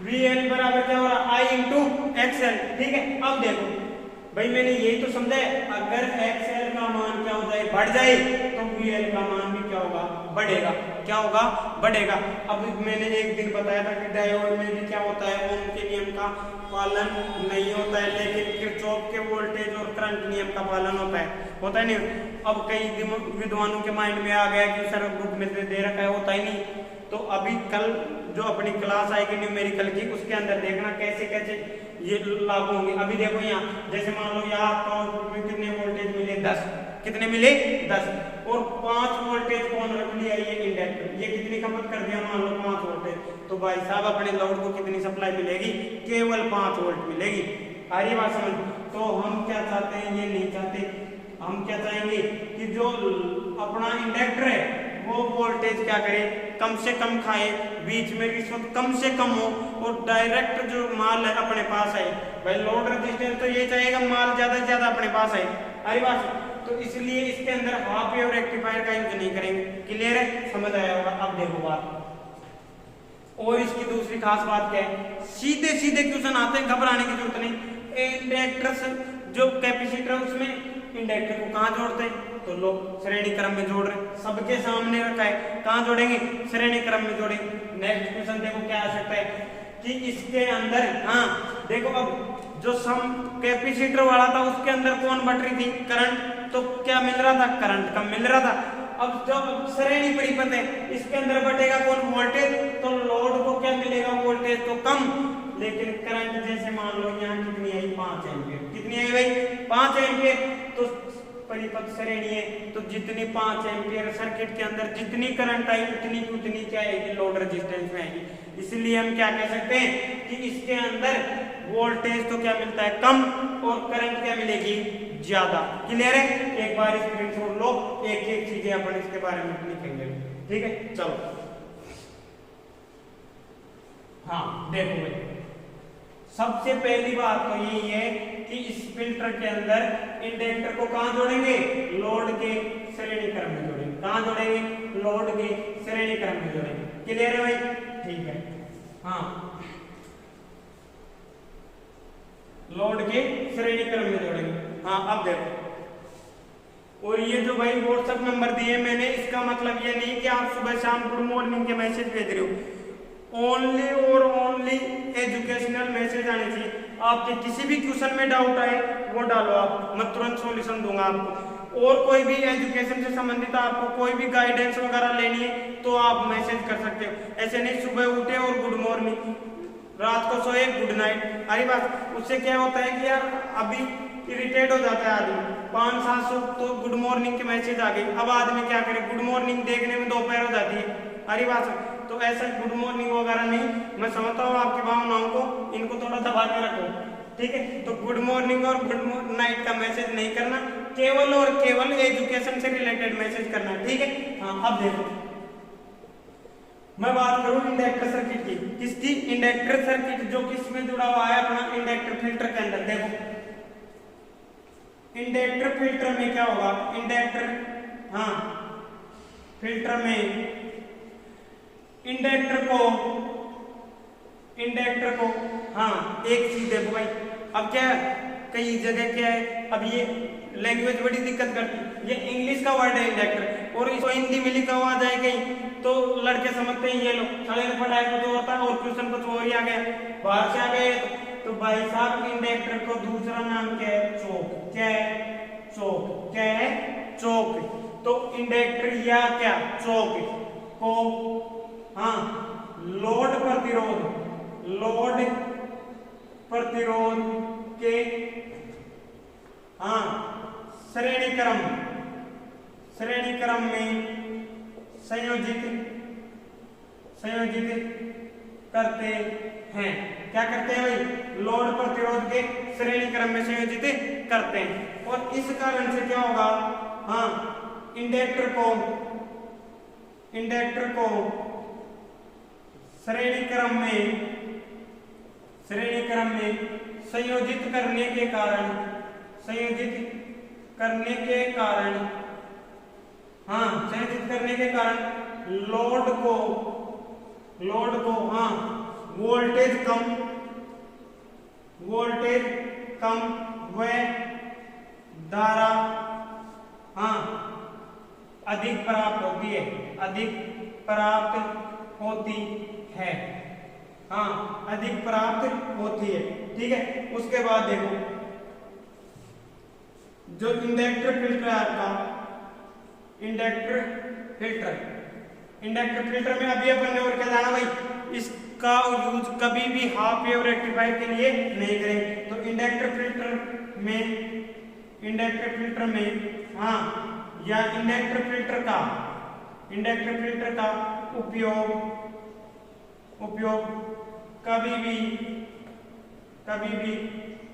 VL बराबर क्या हो रहा? I into XL। ठीक है, अब देखो भाई मैंने यही तो समझा है, अगर XL का मान क्या हो जाए? बढ़ जाए तो VL का मान भी क्या होगा? बढ़ेगा। क्या होगा? बढ़ेगा। अब मैंने एक दिन बताया था कि डायोड में भी क्या होता है? ओम के नियम का पालन नहीं होता है, लेकिन किरचॉफ के वोल्टेज और करंट नियम का पालन होता है नहीं। अब कई विद्वानों के माइंड में आ गया कि सर बुक में दे रखा है, होता ही नहीं। तो अभी कल जो अपनी क्लास आएगी न्यूमेरिकल की उसके अंदर देखना कैसे कैसे ये लागू होंगे। अभी देखो यहाँ जैसे मान लो यहाँ आपका आउटपुट में कितने वोल्टेज मिले? 10। कितने मिले? 10। और 5 वोल्टेज कौन रख लिया? ये इंडक्टर। ये कितनी खपत कर दिया? मान लो 5 वोल्टेज। तो भाई साहब अपने लोड को कितनी सप्लाई मिलेगी? केवल 5 वोल्ट मिलेगी। आ रही बात समझ? तो हम क्या चाहते हैं? ये नहीं चाहते। हम क्या चाहेंगे कि जो अपना इंडक्टर है वो वोल्टेज क्या करे? कम से कम खाए, बीच में रिश्वत कम से कम हो और डायरेक्ट जो माल है अपने पास आए। भाई लोड रेजिस्टेंस तो ये चाहेगा माल ज्यादा से ज्यादा अपने पास आए। अरे बात, तो इसलिए इसके अंदर हाफ वेव रेक्टिफायर का यूज नहीं करेंगे। क्लियर है? समझ आया होगा। अब देखो बात, और इसकी दूसरी खास बात क्या है? सीधे सीधे क्वेश्चन आते हैं, घबराने की जरूरत नहीं। इंडक्टर जो कैपेसिटर है उसमें इंडक्टर को कहाँ जोड़ते हैं, तो लोग श्रेणी क्रम में जोड़ रहे हैं, सबके सामने रखा है, कहाँ जोड़ेंगे, श्रेणी क्रम में जोड़ेंगे। नेक्स्ट क्वेश्चन देखो क्या आ सकता है कि इसके अंदर, हाँ देखो अब जो सम कैपेसिटर वाला था उसके अंदर कौन बट रही थी, करंट, तो क्या मिल रहा था, करंट कम मिल रहा था। अब जब श्रेणी परिपथ है इसके अंदर बटेगा कौन, वोल्टेज, तो लोड को क्या मिलेगा, वोल्टेज तो कम, लेकिन करंट जैसे मान लो यहाँ कितनी आई, 5 एम्पियर, कितनी आई भाई 5 एम्पियर, तो परिपथ श्रेणी है तो जितनी 5 एम्पियर सर्किट के अंदर जितनी करंट आई उतनी की उतनी क्या आएगी, लोड रेजिस्टेंस में आएगी। इसलिए हम क्या कह सकते हैं कि इसके अंदर वोल्टेज तो क्या मिलता है कम और करंट क्या मिलेगी ज्यादा। क्लियर है, एक बार स्क्रीन छोड़ लो, एक एक चीजें अपन इसके बारे में लिखेंगे, ठीक है। चलो हाँ देखो भाई, सबसे पहली बात तो यही है कि इस फिल्टर के अंदर इंडक्टर को कहां जोड़ेंगे, लोड के श्रेणी क्रम में जोड़ेंगे, कहां जोड़ेंगे, लोड के श्रेणी क्रम में जोड़ेंगे। क्लियर है भाई, ठीक है। हाँ लोड के श्रेणी क्रम में जोड़ेंगे। हाँ अब देखो, और ये जो भाई व्हाट्सएप नंबर दिए मैंने, इसका मतलब ये नहीं कि आप सुबह शाम गुड मॉर्निंग के मैसेज भेज रहे हो, ओनली और ओनली एजुकेशनल मैसेज आने चाहिए। आपके किसी भी क्वेश्चन में डाउट आए वो डालो आप, मैं तुरंत सॉल्यूशन दूंगा आपको। और कोई भी एजुकेशन से संबंधित आपको कोई भी गाइडेंस वगैरह लेनी है तो आप मैसेज कर सकते हो। ऐसे नहीं सुबह उठे और गुड मॉर्निंग, रात को सोए गुड नाइट, अरे बात उससे क्या होता है कि यार अभी इरिटेट हो जाता है आदमी, 500-700 तो गुड मॉर्निंग के मैसेज आ गई, अब आदमी क्या करे, गुड मॉर्निंग देखने में दोपहर हो जाती है, अरे बात तो ऐसा गुड मॉर्निंग वगैरह नहीं। मैं समझता हूँ आपकी भावनाओं को, इनको थोड़ा दबा के रखो, ठीक है। तो गुड मॉर्निंग और गुड नाइट का मैसेज नहीं करना, केवल और केवल एजुकेशन से रिलेटेड मैसेज करना, ठीक है। हाँ अब देखो, मैं बात करूं इंडक्टर सर्किट की, किसकी, इंडक्टर सर्किट जो किसमें जुड़ा हुआ है अपना, इंडक्टर फिल्टर के अंदर। देखो इंडक्टर फिल्टर में क्या होगा, इंडक्टर, हाँ फिल्टर में इंडक्टर को, हाँ एक चीज देखो भाई, अब क्या कई जगह क्या है, अब ये लैंग्वेज बड़ी दिक्कत करती है, ये इंग्लिश का वर्ड है इंडक्टर और इसको हिंदी में लिखा हुआ आ जाए कहीं तो लड़के समझते हैं ये लोग साले ने पढ़ाया कुछ और था और क्वेश्चन कुछ और ही आ गया, बाहर से आ गए। तो भाई साहब इंडक्टर को दूसरा नाम क्या है, चौक, क्या है चौक, क्या है चौक। तो इंडक्टर या क्या चौक को, हाँ लोड प्रतिरोध के, हाँ श्रेणी क्रम में संयोजित करते हैं। क्या करते हैं भाई, लोड प्रतिरोध के श्रेणी क्रम में संयोजित करते हैं। और इस कारण से क्या होगा, हाँ इंडक्टर को श्रेणी क्रम में संयोजित करने के कारण, हाँ संयोजित करने के कारण लोड को हाँ वोल्टेज कम व धारा हाँ अधिक प्राप्त होती है, हाँ अधिक प्राप्त होती है, ठीक है। उसके बाद देखो जो इंडक्टर फिल्टर है आपका, इंडक्टर फिल्टर में अभी अपन ने और क्या जाना भाई, इसका यूज कभी भी हाफ वेव रेक्टिफायर के लिए नहीं करेंगे। तो इंडक्टर फिल्टर में हाँ या इंडक्टर फिल्टर का उपयोग कभी भी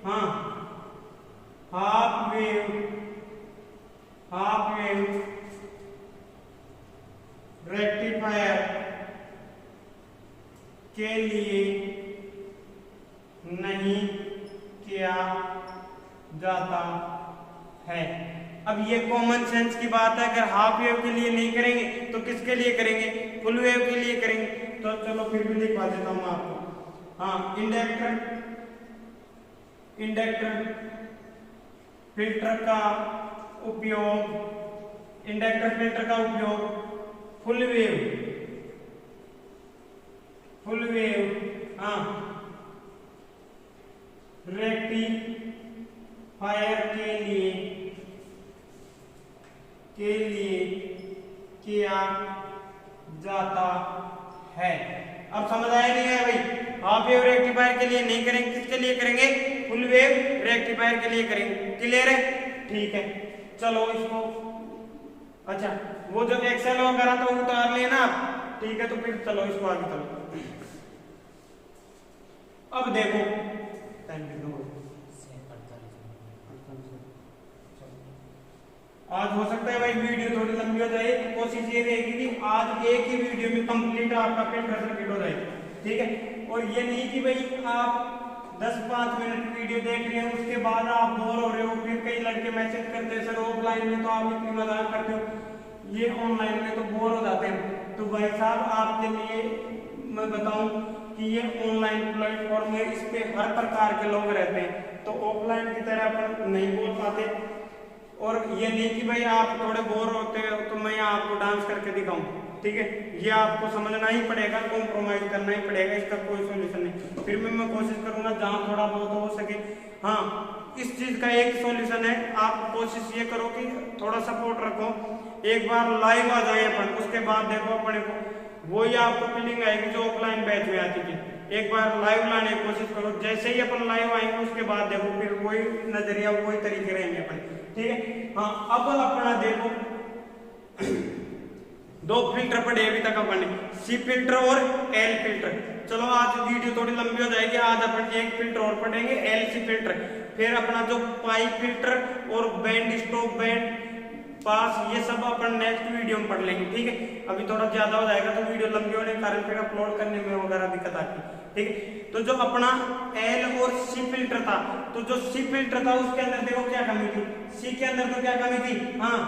हाँ हाफ वेव रेक्टिफायर के लिए नहीं किया जाता है। अब ये कॉमन सेंस की बात है, अगर हाफ वेव के लिए नहीं करेंगे तो किसके लिए करेंगे, फुल वेव के लिए करेंगे। तो चलो फिर भी लिखवा देता हूं आपको, हाँ इंडक्टर फिल्टर का उपयोग, इंडक्टर फिल्टर का उपयोग फुल वेव हाँ रेक्टिफायर के लिए किया जाता है। अब समझ आया नहीं है भाई? हाफ वेव रेक्टिफायर के लिए नहीं करेंगे, किसके लिए करेंगे? फुल वेव रेक्टिफायर के लिए करेंगे। क्लियर है? ठीक है, चलो इसको, अच्छा वो जो एक्सेल वगैरह तो उतार लिए ना आप, ठीक है, तो फिर चलो इसको आगे चलो। अब देखो आज हो सकता है भाई वीडियो थोड़ी लंबी हो जाए, कोशिश ये रहेगी कि आज एक ही वीडियो में कंप्लीट आपका फिल्टर सर्किट हो जाए, ठीक है। और ये नहीं कि भाई आप 10-5 मिनट वीडियो देख रहे हैं उसके बाद आप बोर हो रहे हो, फिर कई लड़के मैसेज करते हैं सर ऑफलाइन में तो आप इतनी मजाक करते हो, ये ऑनलाइन में तो बोर हो जाते हैं। तो भाई साहब आपके लिए मैं बताऊं कि ये ऑनलाइन प्लेटफॉर्म है, इस पे हर प्रकार के लोग रहते हैं, तो ऑफलाइन की तरह अपन नहीं बोल पाते। और ये नहीं कि भाई आप थोड़े बोर होते हो तो मैं आपको डांस करके दिखाऊं, ठीक है, ये आपको समझना ही पड़ेगा, कॉम्प्रोमाइज करना ही पड़ेगा, इसका कोई सॉल्यूशन नहीं। फिर मैं कोशिश करूंगा जहां थोड़ा बहुत हो सके। हाँ, इस चीज का एक सॉल्यूशन है, आप कोशिश ये करो कि थोड़ा सपोर्ट रखो, एक बार लाइव आ जाए अपन, उसके बाद देखो अपने को वही आपको फीलिंग आएगी जो ऑफलाइन बैच में आती थी। एक बार लाइव लाने की कोशिश करो, जैसे ही अपन लाइव आएंगे उसके बाद देखो फिर वही नजरिया वही तरीके रहेंगे अपन, ठीक है। हाँ, अब अपना देखो 2 फिल्टर पढ़े अभी तक अपन ने, सी फिल्टर और एल फिल्टर। चलो आज वीडियो थोड़ी लंबी हो जाएगी, आज अपन एक फिल्टर और पढ़ेंगे, एल सी फिल्टर। फिर अपना जो पाइप फिल्टर और बैंड स्टॉप बैंड पास, ये सब अपन नेक्स्ट वीडियो में पढ़ लेंगे, ठीक है। अभी थोड़ा ज्यादा हो जाएगा तो वीडियो लंबी होने के कारण फिर अपलोड करने में वगैरह दिक्कत आती है, ठीक है। तो जो अपना एल और सी फिल्टर था, तो जो सी फिल्टर था उसके अंदर देखो क्या कमी थी, सी के अंदर तो क्या कमी थी, हाँ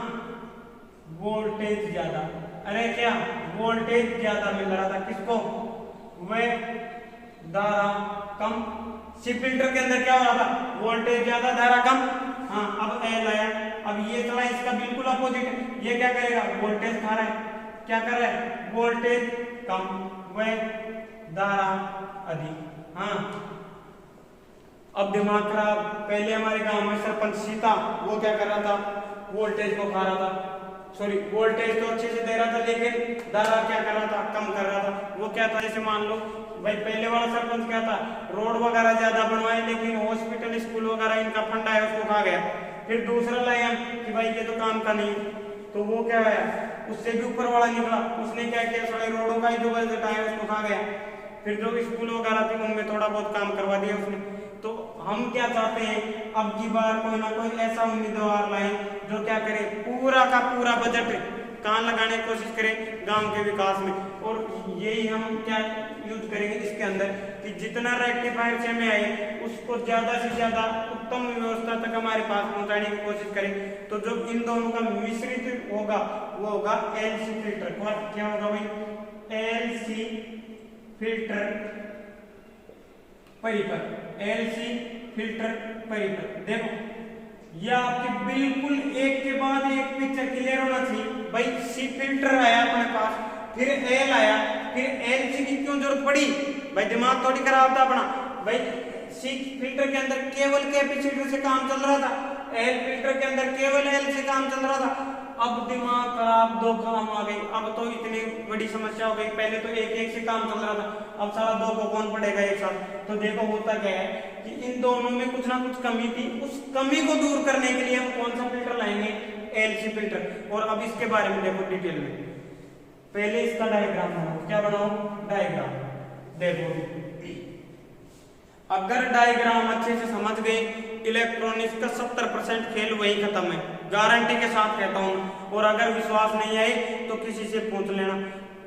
वोल्टेज ज्यादा, अरे क्या वोल्टेज ज्यादा मिल रहा था, किसको? वह धारा कम। सी फिल्टर के अंदर क्या हो रहा था? वोल्टेज ज्यादा धारा कम। हाँ, अब एल आया, अब ये चला इसका बिल्कुल अपोजिट है, ये क्या करेगा? वोल्टेज खा रहा है, क्या कर रहा है? वोल्टेज कम, वह धारा अधिक। हाँ, अब दिमाग खराब। पहले हमारे गांव में सरपंच सीता, वो क्या कर रहा था? वोल्टेज को खा रहा था, सॉरी वोल्टेज तो अच्छे से दे रहा था लेकिन धारा क्या कर रहा था? कम कर रहा था। वो क्या था? जैसे मान लो भाई पहले वाला सरपंच क्या था? रोड वगैरह ज्यादा बनवाए लेकिन हॉस्पिटल स्कूल वगैरह इनका फंड आया उसको खा गया। फिर दूसरा लाया कि भाई ये तो काम का नहीं, तो वो क्या है? उससे भी ऊपर वाला निकला, उसने क्या किया? सारे रोडों का ही जो बजट आया उसको खा गया। फिर जो स्कूल वगैरह थे उनमें थोड़ा बहुत काम करवा दिया उसने। तो हम क्या चाहते हैं, अब की बार कोई ना कोई ऐसा उम्मीदवार लाए जो क्या करे? पूरा का पूरा बजट कहाँ लगाने की कोशिश करें? गांव के विकास में। और यही हम क्या यूज करेंगे इसके अंदर कि जितना रेक्टिफायर से हमें आए उसको ज्यादा से ज्यादा उत्तम व्यवस्था तक हमारे पास पहुंचाने की कोशिश करें। तो जो इन दोनों का मिश्रित होगा वो होगा एलसी फिल्टर। क्या होगा भाई? एलसी फिल्टर परिपथ, एलसी फिल्टर परिपथ। देखो ये आपके बिल्कुल एक के बाद एक पिक्चर क्लियर होना चाहिए। भाई सी फिल्टर आया अपने पास, फिर एल आया, फिर एलसी की क्यों जरूरत पड़ी? भाई दिमाग थोड़ी खराब था अपना। भाई सी फिल्टर के अंदर केवल कैपेसिटर से काम चल रहा था, एल फिल्टर के अंदर केवल एल से काम चल रहा था। अब दिमाग खराब, 2 काम आ गई। अब तो इतनी बड़ी समस्या हो गई, पहले तो एक से काम चल रहा था, अब सारा 2 को कौन पड़ेगा एक साथ? तो देखो होता क्या है कि इन दोनों में कुछ ना कुछ कमी थी, उस कमी को दूर करने के लिए हम कौन सा फिल्टर लाएंगे? LC filter. और अब इसके बारे में देखो डिटेल में। पहले इसका डायग्राम बनाओ। क्या बनाओ? डायग्राम। देखो अगर डायग्राम अच्छे से समझ गए, इलेक्ट्रॉनिक्स का 70% खेल वही खत्म है, गारंटी के साथ कहता हूं। और अगर विश्वास नहीं आए तो किसी से पूछ लेना,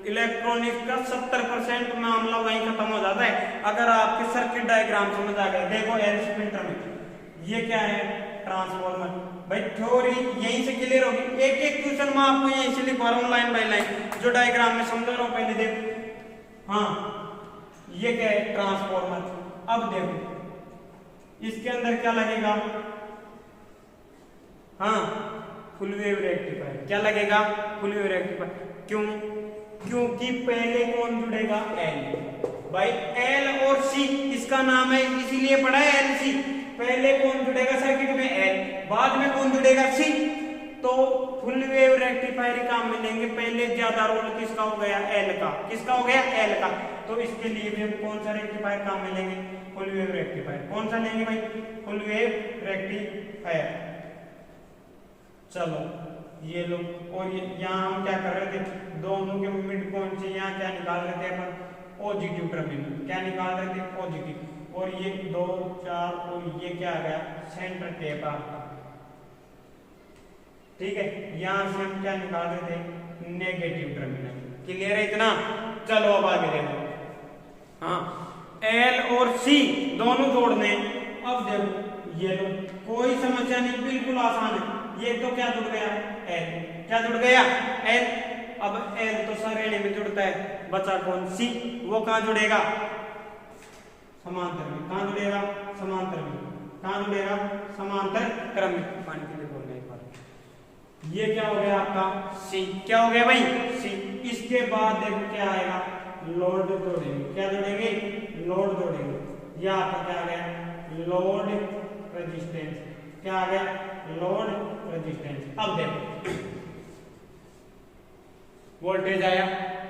इलेक्ट्रॉनिक्स का 70% मामला वहीं खत्म हो जाता है अगर आपके सर्किट डायग्राम समझ आ गए। देखो एलसी फिल्टर में ये क्या है? ट्रांसफार्मर। भाई थ्योरी यहीं से क्लियर होगी, एक एक क्वेश्चन में आपको यहीं से लिखवा रहा हूं लाइन बाय लाइन, जो डायग्राम में समझ रहा हूं पहले देखो। हाँ, ये क्या है? ट्रांसफार्मर। अब देखो इसके अंदर क्या लगेगा? हाँ फुल वेव रेक्टिफायर क्या लगेगा, फुल वेव रेक्टिफायर। क्यों, क्योंकि पहले कौन जुड़ेगा, एल। भाई एल और सी इसका नाम है, इसीलिए पढ़ा है एल सी। पहले कौन जुड़ेगा सर्किट में, एल, बाद में कौन जुड़ेगा, सी। तो फुल वेव रेक्टिफायर काम में लेंगे, पहले ज्यादा रोल किसका हो गया, एल का। किसका हो गया, एल का। तो इसके लिए भी हम कौन सा रेक्टिफायर काम में लेंगे, फुल वेव रेक्टिफायर। कौन सा लेंगे भाई, फुल वेव रेक्टिफायर। चलो ये लो, और यहाँ हम क्या कर रहे थे, दोनों के मिड पॉइंट से यहाँ क्या निकाल रहे थे अपन, पॉजिटिव टर्मिनल। क्या निकाल रहे थे, पॉजिटिव। और ये 2 4 और ये क्या आ गया, सेंटर टेप आपका। ठीक है, यहां से हम क्या निकाल रहे थे, नेगेटिव टर्मिनल। क्लियर है इतना। चलो अब आगे देखो, हाँ एल और सी दोनों जोड़ने। अब देखो ये लो, कोई समस्या नहीं, बिल्कुल आसान है। ये तो क्या जुड़ गया, एल। क्या जुड़ गया, एल। अब एल तो सरेणे में जुड़ता है, बचा कौन, सी। वो कहां जुड़ेगा, समांतर में। कहां जुड़ेगा, समांतर में। कहां जुड़ेगा, समांतर क्रम में। पानी के लिए बोलना एक बार। ये क्या हो गया आपका, सी। क्या हो गया भाई, सी। इसके बाद देखो क्या आएगा, लोड जोड़ेंगे। क्या जोड़ेंगे, लोड जोड़ेंगे। यह आपका क्या आ गया, लोड रेजिस्टेंस। क्या आ गया, लोड रेजिस्टेंस। अब देखो वोल्टेज आया,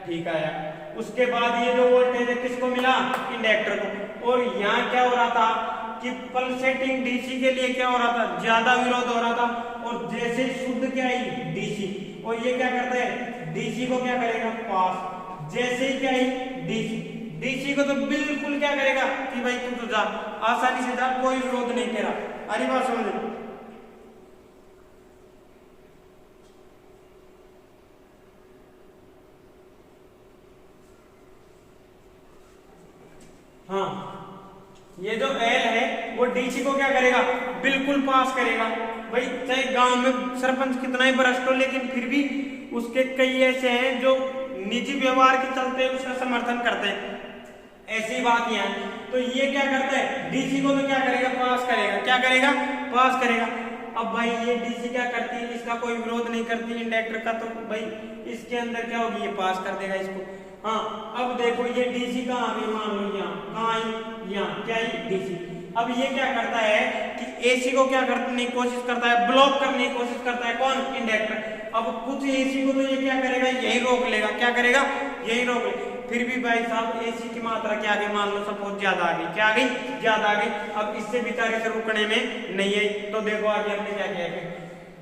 ठीक आया। उसके बाद ये जो वोल्टेज है किसको मिला, इंडक्टर को। और यहाँ क्या हो रहा था कि पल्सेटिंग डीसी के लिए क्या हो रहा था, ज्यादा विरोध हो रहा था। और जैसे शुद्ध क्या आई, डीसी, और ये क्या करता है, डीसी को क्या करेगा, पास। जैसे ही क्या आई, डीसी, डीसी को तो बिल्कुल क्या करेगा कि भाई तू तो जा, आसानी से जा, कोई विरोध नहीं तेरा। अरे बात समझ। हाँ ये जो एल है वो डीसी को क्या करेगा, बिल्कुल पास करेगा। भाई चाहे गांव में सरपंच कितना ही भ्रष्ट हो, लेकिन फिर भी उसके कई ऐसे हैं जो निजी व्यवहार के चलते उसका समर्थन करते हैं। ऐसी बात यहाँ है। तो ये क्या करता है, डीसी को तो क्या करेगा, पास करेगा। क्या करेगा, पास करेगा। अब भाई ये डीसी क्या करती है, इसका कोई विरोध नहीं करती इंडक्टर का, तो भाई इसके अंदर क्या होगी, ये पास कर देगा इसको। हाँ अब देखो ये डीसी कहाँ आ गई, मान लो यहाँ, कहाँ आई, यहाँ। क्या आई, डीसी। अब ये क्या करता है कि एसी को क्या करने की कोशिश करता है, ब्लॉक करने की कोशिश करता है, कौन, इंडक्टर। अब कुछ एसी को तो ये क्या करेगा, यही रोक लेगा। क्या करेगा, यही रोक लेगा। फिर भी भाई साहब एसी की मात्रा क्या आ गई, मान लो सपोज ज्यादा आ गई। क्या आ गई, ज्यादा आ गई। अब इससे बेचारे से रुकने में नहीं आई। तो देखो आगे हमने क्या किया,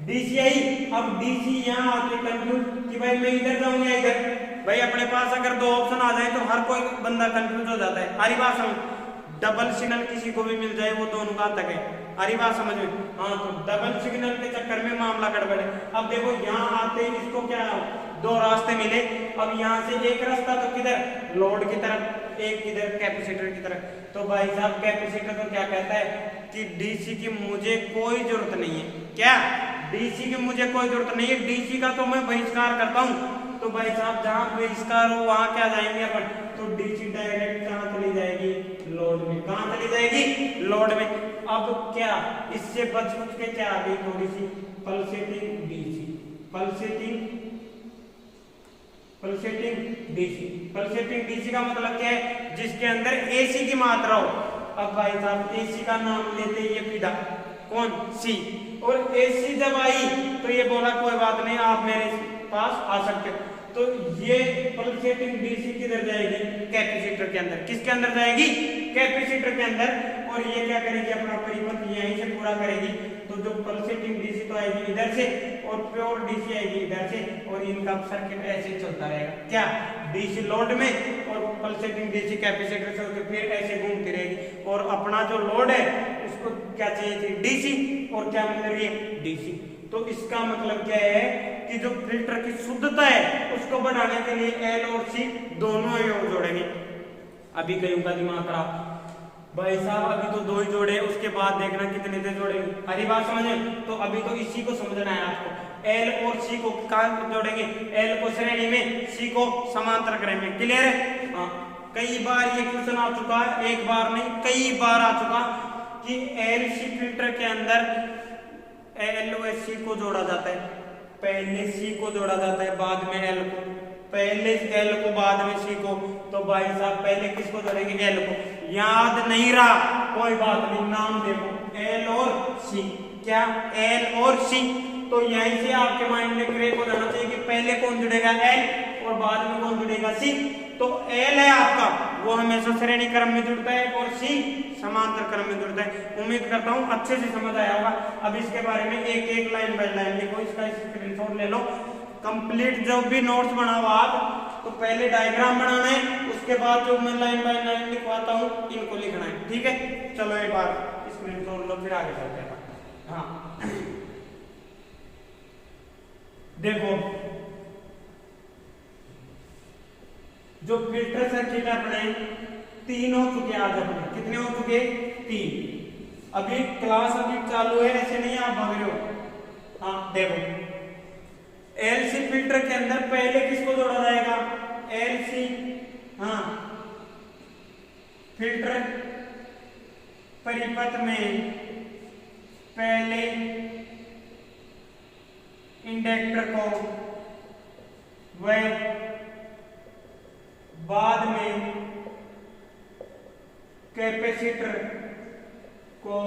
डीसी आई। अब डीसी यहाँ आके कंफ्यूज कि भाई मैं इधर जाऊँ या इधर। भाई अपने पास अगर दो ऑप्शन आ जाए तो हर कोई बंदा कंफ्यूज हो जाता है। हरी बात समझ, डबल सिग्नल किसी को भी मिल जाए वो दोनों का तक है। हरी बात समझ में। हाँ तो डबल सिग्नल के चक्कर में मामला गड़बड़ है। अब देखो यहाँ आते इसको क्या, दो रास्ते मिले। अब यहाँ से एक रास्ता तो किधर, लोड की तरफ, एक किधर कैपेसिटर की तरफ। तो भाई साहब कैपेसिटर तो क्या कहता है कि डीसी की मुझे कोई जरूरत नहीं है। क्या, डीसी की मुझे कोई जरूरत नहीं है, डीसी का तो मैं बहिष्कार करता हूँ। तो भाई साहब जहां बहिष्कार हो वहां क्या जाएंगे अपन, तो डीसी डायरेक्ट कहां चली जाएगी, लोड में। कहां चली जाएगी, लोड में। अब क्या इससे बच के क्या आ गई, थोड़ी सी pulsating DC, pulsating DC. Pulsating DC का मतलब क्या है, जिसके अंदर एसी की मात्रा हो। अब भाई साहब एसी का नाम लेते ये पीड़ा, कौन, सी। और एसी जब आई तो ये बोला कोई बात नहीं, आप मेरे पास आ सकते हो। तो ये पल्सेटिंग डीसी किधर जाएगी, कैपेसिटर के अंदर। किसके अंदर जाएगी, कैपेसिटर के अंदर। और ये क्या करेगी, अपना परिपथ यहीं से पूरा करेगी। तो जो पल्सेटिंग डीसी तो आएगी इधर से, और प्योर डीसी आएगी इधर से, और इनका सर्किट ऐसे चलता रहेगा। क्या, डीसी लोड में और पल्सेटिंग डीसी कैपेसिटर से होकर फिर ऐसे घूमती रहेगी। और अपना जो लोड है उसको क्या चाहिए थी, डीसी, और क्या मिल रही है, डीसी। तो इसका मतलब क्या है कि जो फिल्टर की शुद्धता है उसको बढ़ाने के लिए एल और सी दोनों योग जोड़ेंगे। अभी कईयों का दिमाग खराब, भाई साहब अभी तो दो ही जोड़े, उसके बाद देखना कितने से जोड़ेंगे। हरी बात समझे। तो अभी तो इसी को समझना है आपको। एल और सी को कहां जोड़ेंगे, एल को श्रेणी में, सी को समांतर करेंगे। क्लियर है। हाँ कई बार ये क्वेश्चन आ चुका है, एक बार नहीं कई बार आ चुका कि एल सी फिल्टर के अंदर एल व सी को जोड़ा जाता है, पहले सी को जोड़ा जाता है बाद में एल को, पहले एल को बाद में सी को। तो भाई साहब पहले किसको जोड़ेंगे? एल को। याद नहीं रहा कोई बात नहीं, नाम देखो एल और सी। क्या? एल और सी। तो यहीं से आपके माइंड में क्लिक हो जाना चाहिए कि पहले कौन जुड़ेगा? एल, और बाद में कौन जुड़ेगा? सी। तो एल है आपका, वो हमेशा श्रेणी क्रम में जुड़ता है, और सी समांतर क्रम में जुड़ता है। उम्मीद करता हूं अच्छे से समझ आया होगा। अब इसके बारे में एक एक लाइन बाय लाइन लिखो, इसका स्क्रीनशॉट ले लो। कंप्लीट जब भी नोट्स बनाओ आप, तो पहले डायग्राम बनाना है, उसके बाद जो मैं लाइन बाय लाइन लिखवाता हूँ इनको लिखना है। ठीक है, चलो एक बार स्क्रीनशॉट लो, फिर आगे चलते हैं। हाँ देखो, जो फिल्टर सर्किट अपने 3 हो चुके आज अपने, कितने हो चुके? 3। अभी क्लास अभी चालू है, ऐसे नहीं आप भाग रहे हो। हाँ देखो, एलसी फिल्टर के अंदर पहले किसको जोड़ा जाएगा? एलसी, हाँ, फिल्टर परिपथ में पहले इंडक्टर को व बाद में कैपेसिटर को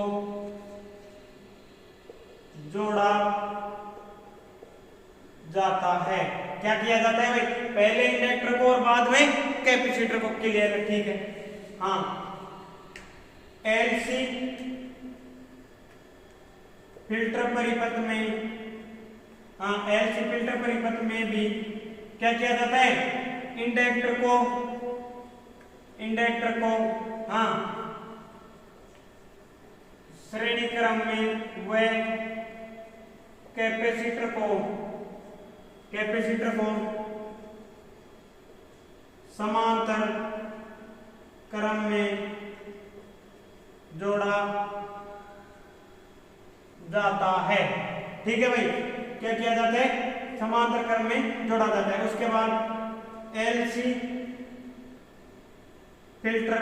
जोड़ा जाता है। क्या किया जाता है भाई? पहले इंडक्टर को और बाद में कैपेसिटर को। क्लियर है? ठीक है। हाँ, एलसी फिल्टर परिपथ में, हाँ, एलसी फिल्टर परिपथ में भी क्या किया जाता है? इंडक्टर को, हाँ, श्रेणी क्रम में व कैपेसिटर को समांतर क्रम में जोड़ा जाता है। ठीक है भाई, क्या किया जाता है? समांतर क्रम में जोड़ा जाता है। उसके बाद एलसी फिल्टर,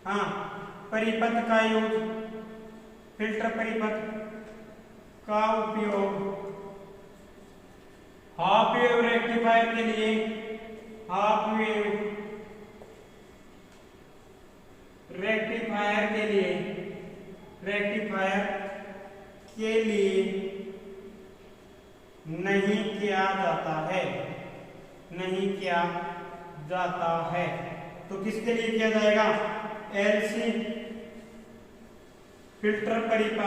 हाँ, परिपथ का यूज, फिल्टर परिपथ का उपयोग हाफ वेव रेक्टिफायर के लिए, हाफ वेव रेक्टिफायर के लिए नहीं किया जाता है। तो किसके लिए किया जाएगा? एलसी फिल्टर परिपथ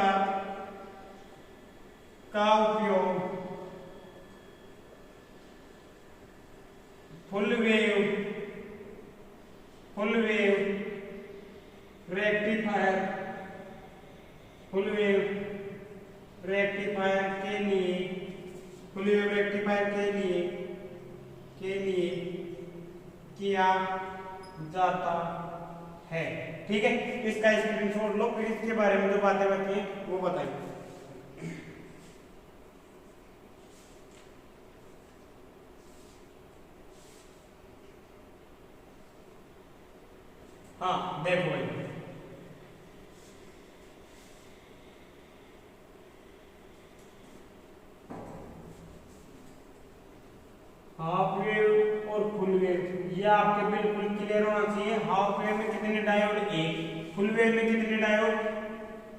का उपयोग फुल वेव रेक्टिफायर के लिए किया जाता है। ठीक है, इसका स्क्रीनशॉट लो, फिर इसके बारे में जो बातें बताई हैं वो बताइए। हाँ देखो भाई, हाफ वेव और फुल वेव, ये आपके बिल्कुल क्लियर होना चाहिए। हाफ वेव में कितने डायोड? 1। फुल वेव में कितने डायोड?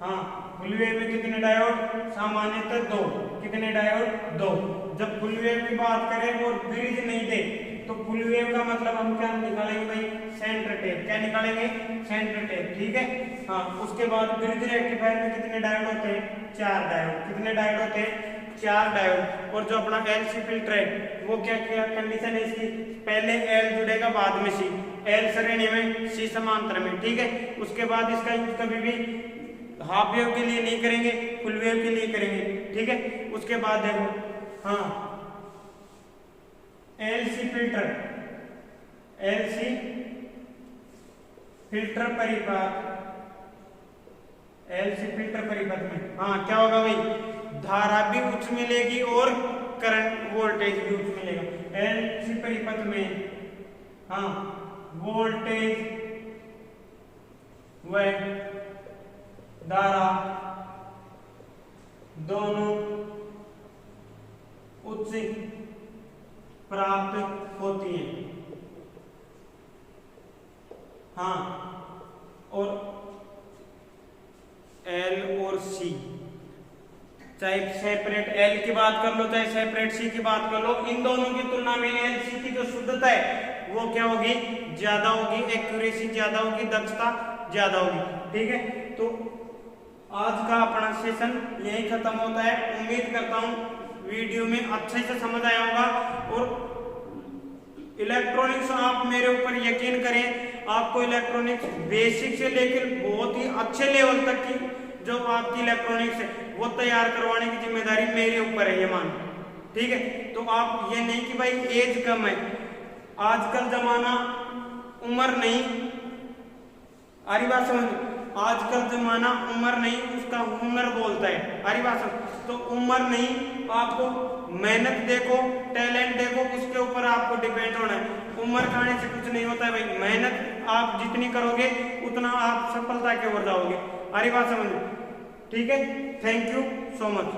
हाँ, फुल वेव में कितने डायोड? सामान्यतः 2। कितने डायोड? 2। जब फुल वेव की बात करें और ब्रिज नहीं दे, तो फुल वेव का मतलब हम क्या निकालेंगे भाई? Centre tap. क्या निकालेंगे? Centre tap. ठीक है। हाँ, उसके बाद ब्रिज रेक्टिफायर में कितने डायोड होते हैं? 4 डायोड। कितने डायोड होते हैं? 4 डायोड। और जो अपना एलसी फिल्टर है वो क्या क्या कंडीशन है इसकी? पहले एल जुड़ेगा बाद में सी, एल श्रेणी में, सी समांतर में। ठीक है। उसके बाद इसका यूज कभी भी हाफ वेव के लिए नहीं करेंगे, फुल वेव के लिए करेंगे। ठीक है। उसके बाद देखो, हाँ, एलसी फिल्टर परिपथ में, हाँ, क्या होगा भाई? धारा भी उच्च मिलेगी और करंट वोल्टेज भी उच्च मिलेगा। एलसी परिपथ में, हाँ, वोल्टेज व दोनों उच्च प्राप्त होती हैं। हाँ, और एल और सी, चाहे सेपरेट एल की बात कर लो चाहे सेपरेट सी की बात कर लो, इन दोनों की तुलना में एल सी की जो शुद्धता है वो क्या होगी, ज्यादा होगी, एक्यूरेसी ज्यादा होगी, दक्षता ज्यादा होगी। ठीक है, तो आज का अपना सेशन यही खत्म होता है। उम्मीद करता हूँ वीडियो में अच्छे से समझ आया होगा। और इलेक्ट्रॉनिक्स आप मेरे ऊपर यकीन करें, आपको इलेक्ट्रॉनिक्स बेसिक से लेकर बहुत ही अच्छे लेवल तक की जो आपकी इलेक्ट्रॉनिक्स है वो तैयार करवाने की जिम्मेदारी मेरे ऊपर है, ये मान। ठीक है, तो आप ये नहीं कि भाई एज कम है, आजकल जमाना उम्र नहीं, आरी बात समझ, आजकल जमाना उम्र नहीं उसका हुनर बोलता है, आरी बात समझ। तो उम्र नहीं, आपको मेहनत देखो, टैलेंट देखो, उसके ऊपर आपको डिपेंड होना है। उम्र खाने से कुछ नहीं होता है भाई, मेहनत आप जितनी करोगे उतना आप सफलता की ओर जाओगे, आरी बात समझ। ठीक है, थैंक यू सो मच।